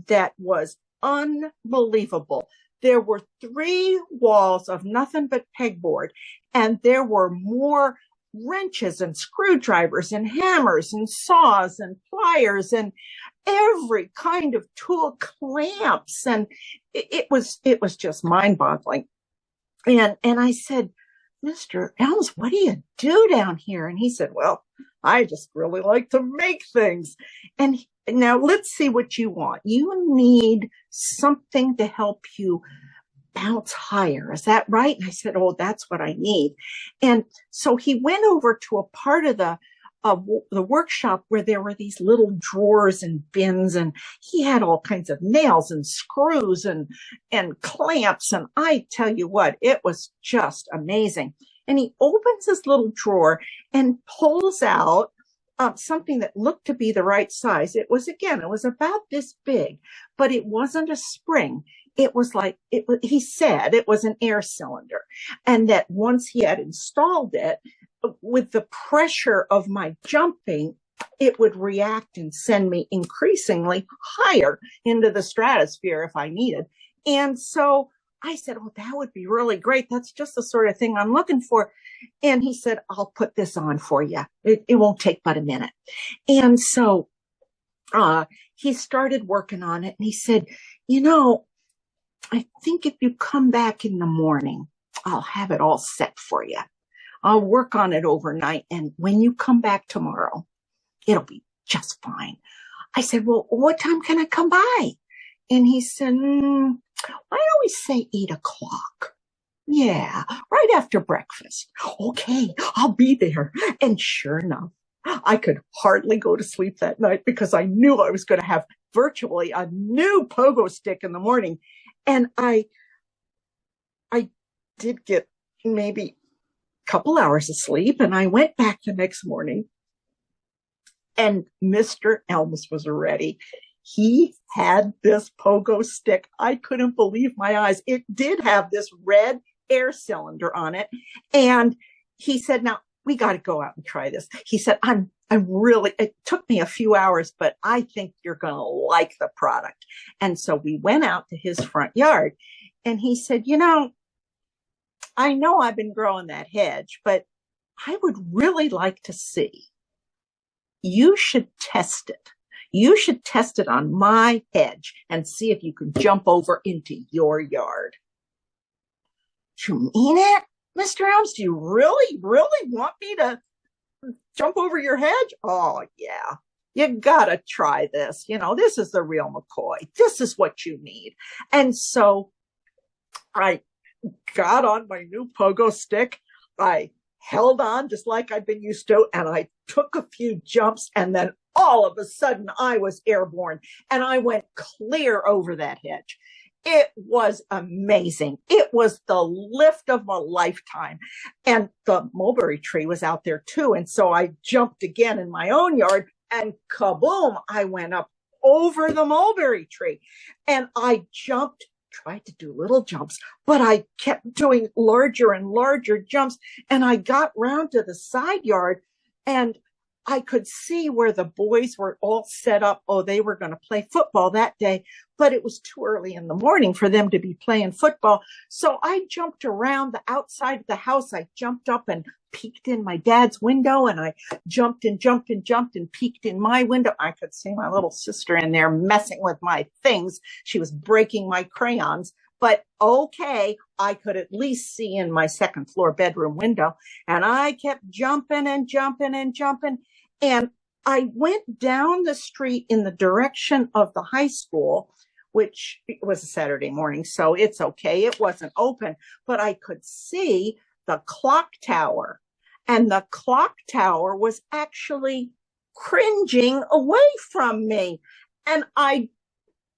that was unbelievable. There were 3 walls of nothing but pegboard, and there were more wrenches and screwdrivers and hammers and saws and pliers and every kind of tool, clamps. And it was just mind-boggling. And I said, Mr. Elms, what do you do down here? And he said, well, I just really like to make things. And now let's see what you want. You need something to help you bounce higher. Is that right? And I said, oh, that's what I need. And so he went over to a part of the workshop where there were these little drawers and bins, and he had all kinds of nails and screws and clamps. And I tell you what, it was just amazing. And he opens this little drawer and pulls out something that looked to be the right size. It was about this big, but it wasn't a spring. It was like, he said it was an air cylinder, and that once he had installed it, with the pressure of my jumping, it would react and send me increasingly higher into the stratosphere if I needed. And so I said, oh, that would be really great. That's just the sort of thing I'm looking for. And he said, I'll put this on for you. It won't take but a minute. And so he started working on it, and he said, I think if you come back in the morning, I'll have it all set for you. I'll work on it overnight, and when you come back tomorrow, it'll be just fine. I said, well, what time can I come by? And he said, why don't we say 8 o'clock? Yeah, right after breakfast. Okay, I'll be there. And sure enough, I could hardly go to sleep that night because I knew I was going to have virtually a new pogo stick in the morning. And I did get maybe couple hours of sleep, and I went back the next morning, and Mr. Elms was ready. He had this pogo stick. I couldn't believe my eyes. It did have this red air cylinder on it. And he said, now we got to go out and try this. He said, it took me a few hours, but I think you're going to like the product. And so we went out to his front yard, and he said, I know I've been growing that hedge, but I would really like to see. You should test it. You should test it on my hedge and see if you could jump over into your yard. Do you mean it, Mr. Elms? Do you really, really want me to jump over your hedge? Oh, yeah. You gotta try this. This is the real McCoy. This is what you need. And so I got on my new pogo stick. I held on just like I'd been used to, and I took a few jumps, and then all of a sudden I was airborne, and I went clear over that hedge. It was amazing. It was the lift of my lifetime. And the mulberry tree was out there too. And so I jumped again in my own yard, and kaboom, I went up over the mulberry tree. And I tried to do little jumps, but I kept doing larger and larger jumps. And I got round to the side yard, and I could see where the boys were all set up. Oh, they were going to play football that day, but it was too early in the morning for them to be playing football. So I jumped around the outside of the house. I jumped up and peeked in my dad's window, and I jumped and jumped and jumped and peeked in my window. I could see my little sister in there messing with my things. She was breaking my crayons, but okay, I could at least see in my second floor bedroom window. And I kept jumping and jumping and jumping. And I went down the street in the direction of the high school, which was a Saturday morning, so it's okay. It wasn't open, but I could see the clock tower, and the clock tower was actually cringing away from me. And I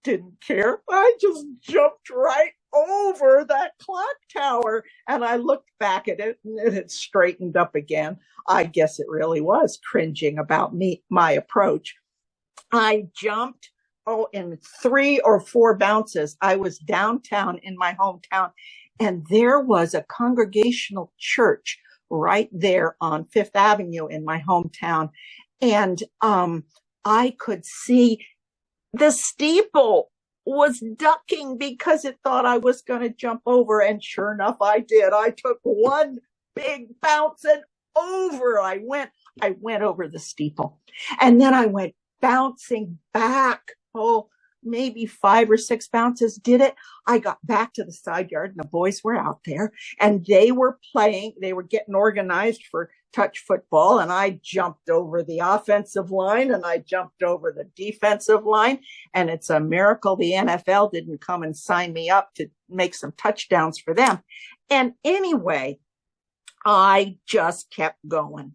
didn't care. I just jumped right over that clock tower, and I looked back at it, and it had straightened up again. I guess it really was cringing about my approach. I jumped, in 3 or 4 bounces. I was downtown in my hometown, and there was a Congregational church right there on Fifth Avenue in my hometown. And I could see the steeple was ducking because it thought I was going to jump over. And sure enough, I did. I took one big bounce, and over I went over the steeple. And then I went bouncing back, maybe 5 or 6 bounces did it. I got back to the side yard and the boys were out there and they were playing. They were getting organized for touch football. And I jumped over the offensive line and I jumped over the defensive line. And it's a miracle the NFL didn't come and sign me up to make some touchdowns for them. And anyway, I just kept going.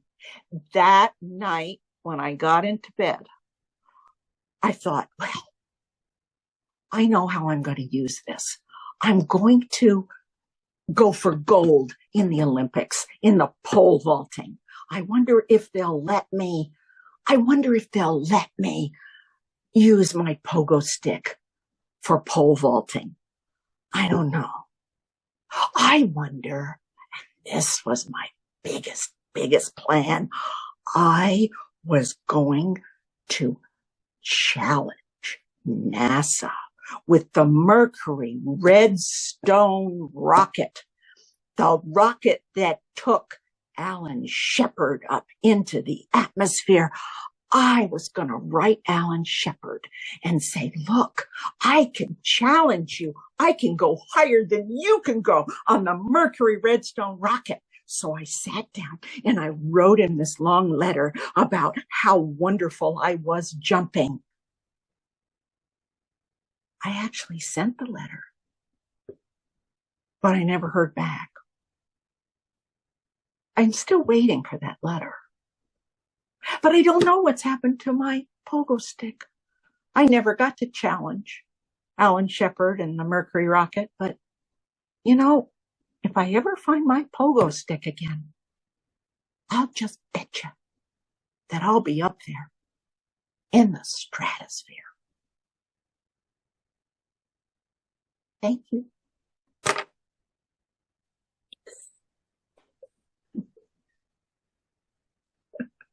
That night when I got into bed, I thought, well, I know how I'm going to use this. I'm going to go for gold in the Olympics, in the pole vaulting. I wonder if they'll let me use my pogo stick for pole vaulting. I don't know. I wonder, this was my biggest plan. I was going to challenge NASA with the Mercury Redstone rocket, the rocket that took Alan Shepard up into the atmosphere. I was going to write Alan Shepard and say, look, I can challenge you. I can go higher than you can go on the Mercury Redstone rocket. So I sat down and I wrote him this long letter about how wonderful I was jumping. I actually sent the letter, but I never heard back. I'm still waiting for that letter. But I don't know what's happened to my pogo stick. I never got to challenge Alan Shepard and the Mercury rocket, but you know, if I ever find my pogo stick again, I'll just bet you that I'll be up there in the stratosphere. Thank you.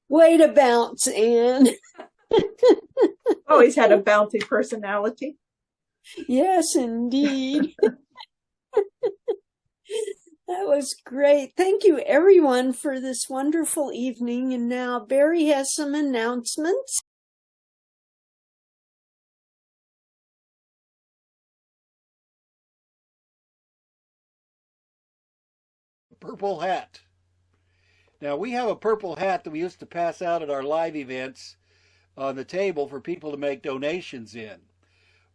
Way to bounce, Anne. Always had a bouncy personality. Yes, indeed. That was great. Thank you, everyone, for this wonderful evening. And now Barry has some announcements. Purple hat. Now, we have a purple hat that we used to pass out at our live events on the table for people to make donations in.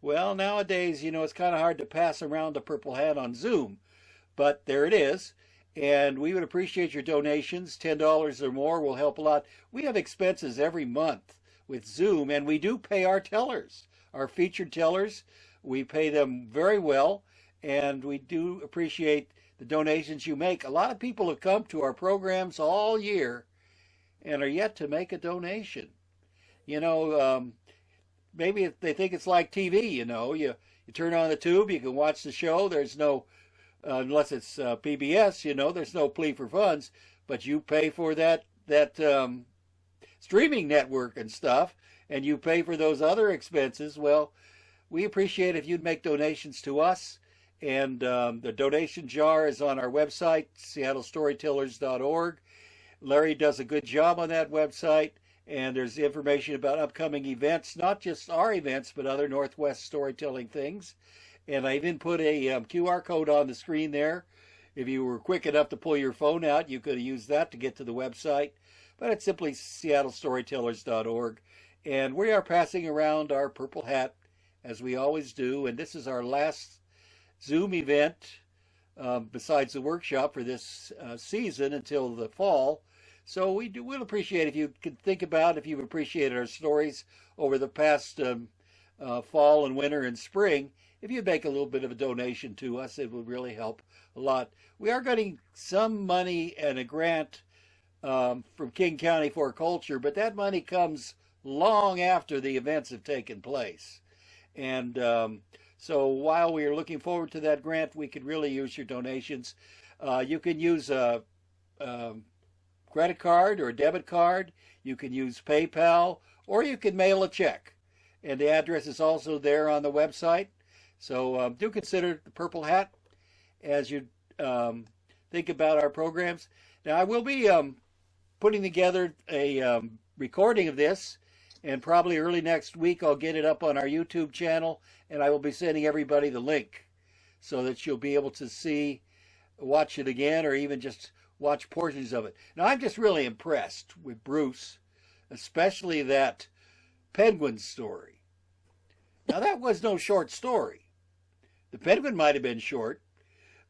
Well, nowadays, you know, it's kind of hard to pass around a purple hat on Zoom, but there it is. And we would appreciate your donations. $10 or more will help a lot. We have expenses every month with Zoom, and we do pay our tellers, our featured tellers. We pay them very well, and we do appreciate the donations you make. A lot of people have come to our programs all year and are yet to make a donation. You know, maybe if they think it's like TV, you know, you turn on the tube, you can watch the show. There's no, unless it's PBS, you know, there's no plea for funds, but you pay for that streaming network and stuff, and you pay for those other expenses. Well, we appreciate if you'd make donations to us. And the donation jar is on our website, seattlestorytellers.org. Larry does a good job on that website, and there's information about upcoming events, not just our events, but other Northwest storytelling things. And I even put a QR code on the screen there. If you were quick enough to pull your phone out, you could have used that to get to the website. But it's simply seattlestorytellers.org. And we are passing around our purple hat, as we always do, and this is our last Zoom event besides the workshop for this season until the fall. So we'll appreciate if you could think about if you've appreciated our stories over the past fall and winter and spring. If you'd make a little bit of a donation to us, it would really help a lot. We are getting some money and a grant from King County for Culture, but that money comes long after the events have taken place. And so while we are looking forward to that grant, we could really use your donations. You can use a credit card or a debit card. You can use PayPal, or you can mail a check. And the address is also there on the website. So do consider the purple hat as you think about our programs. Now, I will be putting together a recording of this, and probably early next week I'll get it up on our YouTube channel, and I will be sending everybody the link so that you'll be able to watch it again, or even just watch portions of it. Now, I'm just really impressed with Bruce, especially that penguin story. Now, that was no short story. The penguin might have been short,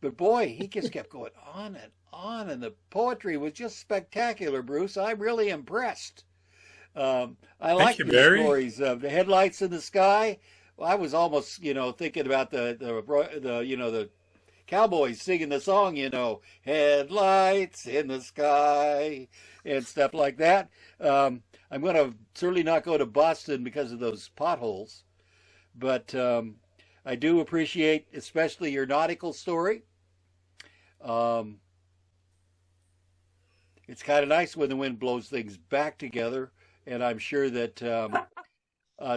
but boy, he just kept going on, and the poetry was just spectacular, Bruce. I'm really impressed. I like the stories of the headlights in the sky. Well, I was almost, thinking about the cowboys singing the song, headlights in the sky and stuff like that. I'm going to certainly not go to Boston because of those potholes, but I do appreciate especially your nautical story. It's kind of nice when the wind blows things back together, and I'm sure that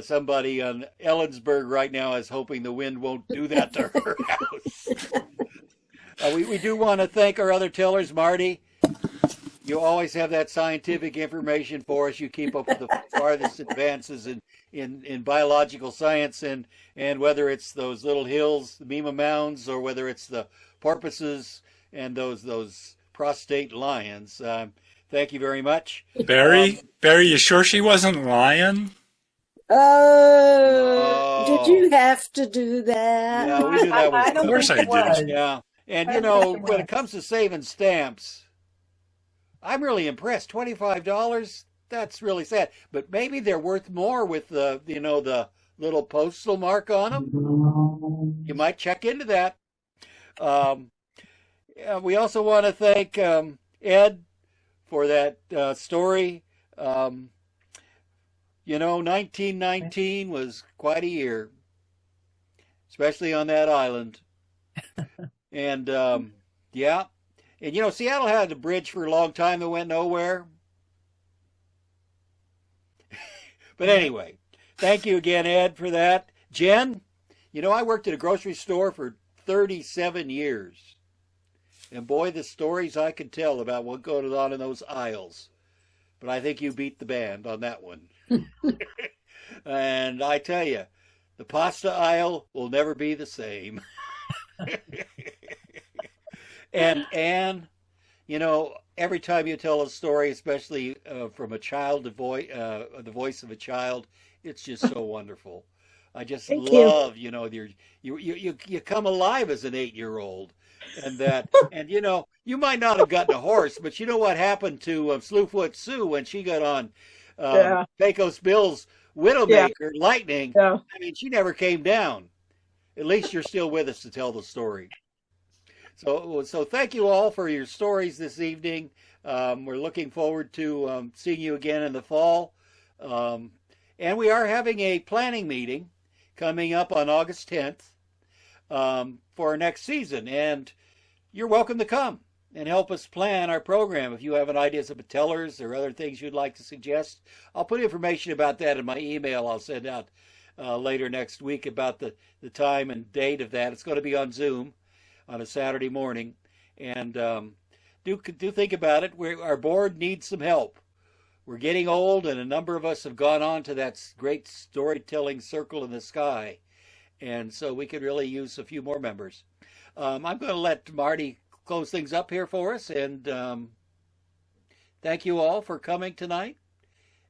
somebody on Ellensburg right now is hoping the wind won't do that to her house. We do want to thank our other tellers. Marty, you always have that scientific information for us. You keep up with the farthest advances in biological science, and whether it's those little hills, the Mima Mounds, or whether it's the porpoises and those prostate lions. Thank you very much. Barry, you sure she wasn't lying? Oh, did you have to do that? Yeah, we knew that was. I don't Of course think I it did. was. Yeah, and when it comes to saving stamps, I'm really impressed. $25, that's really sad. But maybe they're worth more with the little postal mark on them. You might check into that. We also want to thank Ed for that story. 1919 was quite a year, especially on that island. And yeah. And Seattle had a bridge for a long time that went nowhere. But anyway, thank you again, Ed, for that. Jen, I worked at a grocery store for 37 years. And boy, the stories I could tell about what goes on in those aisles. But I think you beat the band on that one. And I tell you, the pasta aisle will never be the same. And every time you tell a story, especially from a child, the voice of a child, it's just so wonderful. I just love, you come alive as an 8-year-old, and you might not have gotten a horse, but you know what happened to Slewfoot Sue when she got on Pecos Bill's Widowmaker, Lightning. Yeah. I mean, she never came down. At least you're still with us to tell the story. So thank you all for your stories this evening. We're looking forward to seeing you again in the fall. And we are having a planning meeting coming up on August 10th for our next season. And you're welcome to come and help us plan our program. If you have any ideas of tellers or other things you'd like to suggest, I'll put information about that in my email I'll send out later next week about the time and date of that. It's going to be on Zoom on a Saturday morning. And do think about it. Our board needs some help. We're getting old, and a number of us have gone on to that great storytelling circle in the sky. And so we could really use a few more members. I'm going to let Marty close things up here for us. And thank you all for coming tonight.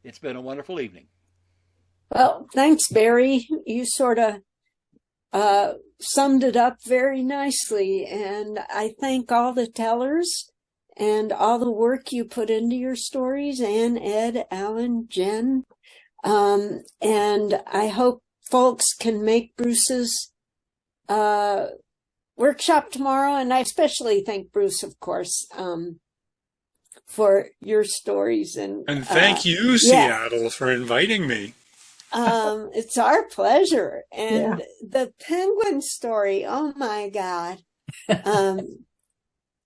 It's been a wonderful evening. Well, thanks, Barry. You sort of summed it up very nicely. And I thank all the tellers and all the work you put into your stories, Ann, Ed, Alan, Jen. And I hope folks can make Bruce's workshop tomorrow. And I especially thank Bruce, of course, for your stories. And thank you, Seattle, for inviting me. It's our pleasure. And the penguin story, oh my God.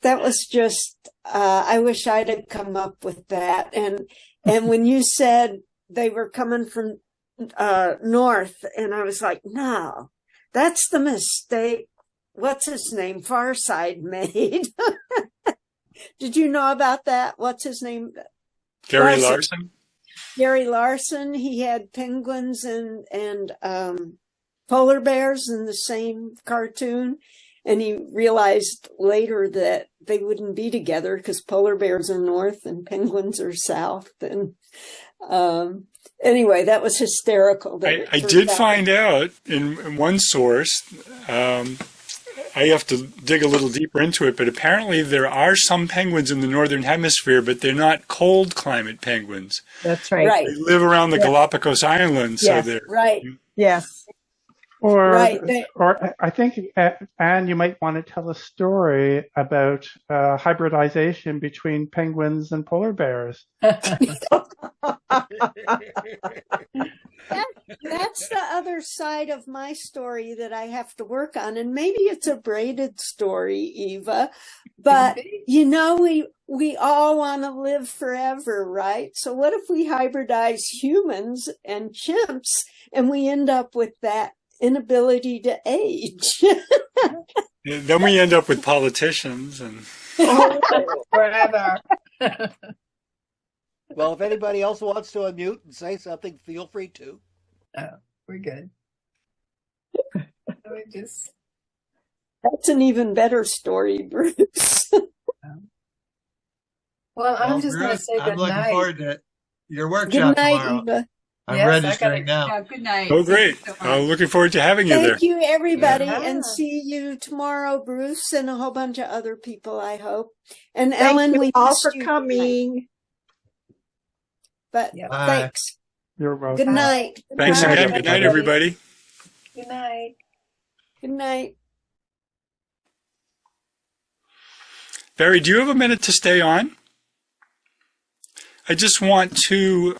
That was just, I wish I'd have come up with that. And when you said they were coming from north, and I was like, no, that's the mistake. What's his name? Farside made. Did you know about that? What's his name? Gary Larson? Gary Larson, he had penguins and polar bears in the same cartoon. And he realized later that they wouldn't be together because polar bears are north and penguins are south. And anyway, that was hysterical. I did find out in one source, I have to dig a little deeper into it, but apparently there are some penguins in the northern hemisphere, but they're not cold climate penguins. That's right. They live around the Galapagos Islands, Yes. so they're right. Yes. Or Right. I think, Anne, you might want to tell a story about hybridization between penguins and polar bears. That's the other side of my story that I have to work on. And maybe it's a braided story, Eva, but you know, we all want to live forever, right? So what if we hybridize humans and chimps and we end up with that inability to age? then we end up with politicians and Forever. Well, if anybody else wants to unmute and say something, feel free to. Oh, we're good. We just That's an even better story, Bruce. well, I'm just going to Bruce, say I'm good looking night. forward to your Good workshop night, tomorrow. Eva. I'm Yes, I registering gotta- now. Yeah, good night. oh, great! Thank you so much. Looking forward to having you there. Thank you, everybody, Yeah. and see you tomorrow, Bruce, and a whole bunch of other people, I hope. And Thank Ellen, you we all missed for you tonight, coming. but Yeah. Bye. thanks. You're welcome. Good night. Thanks Good night, again. Good night, everybody. Good night. Good night. Barry, do you have a minute to stay on? I just want to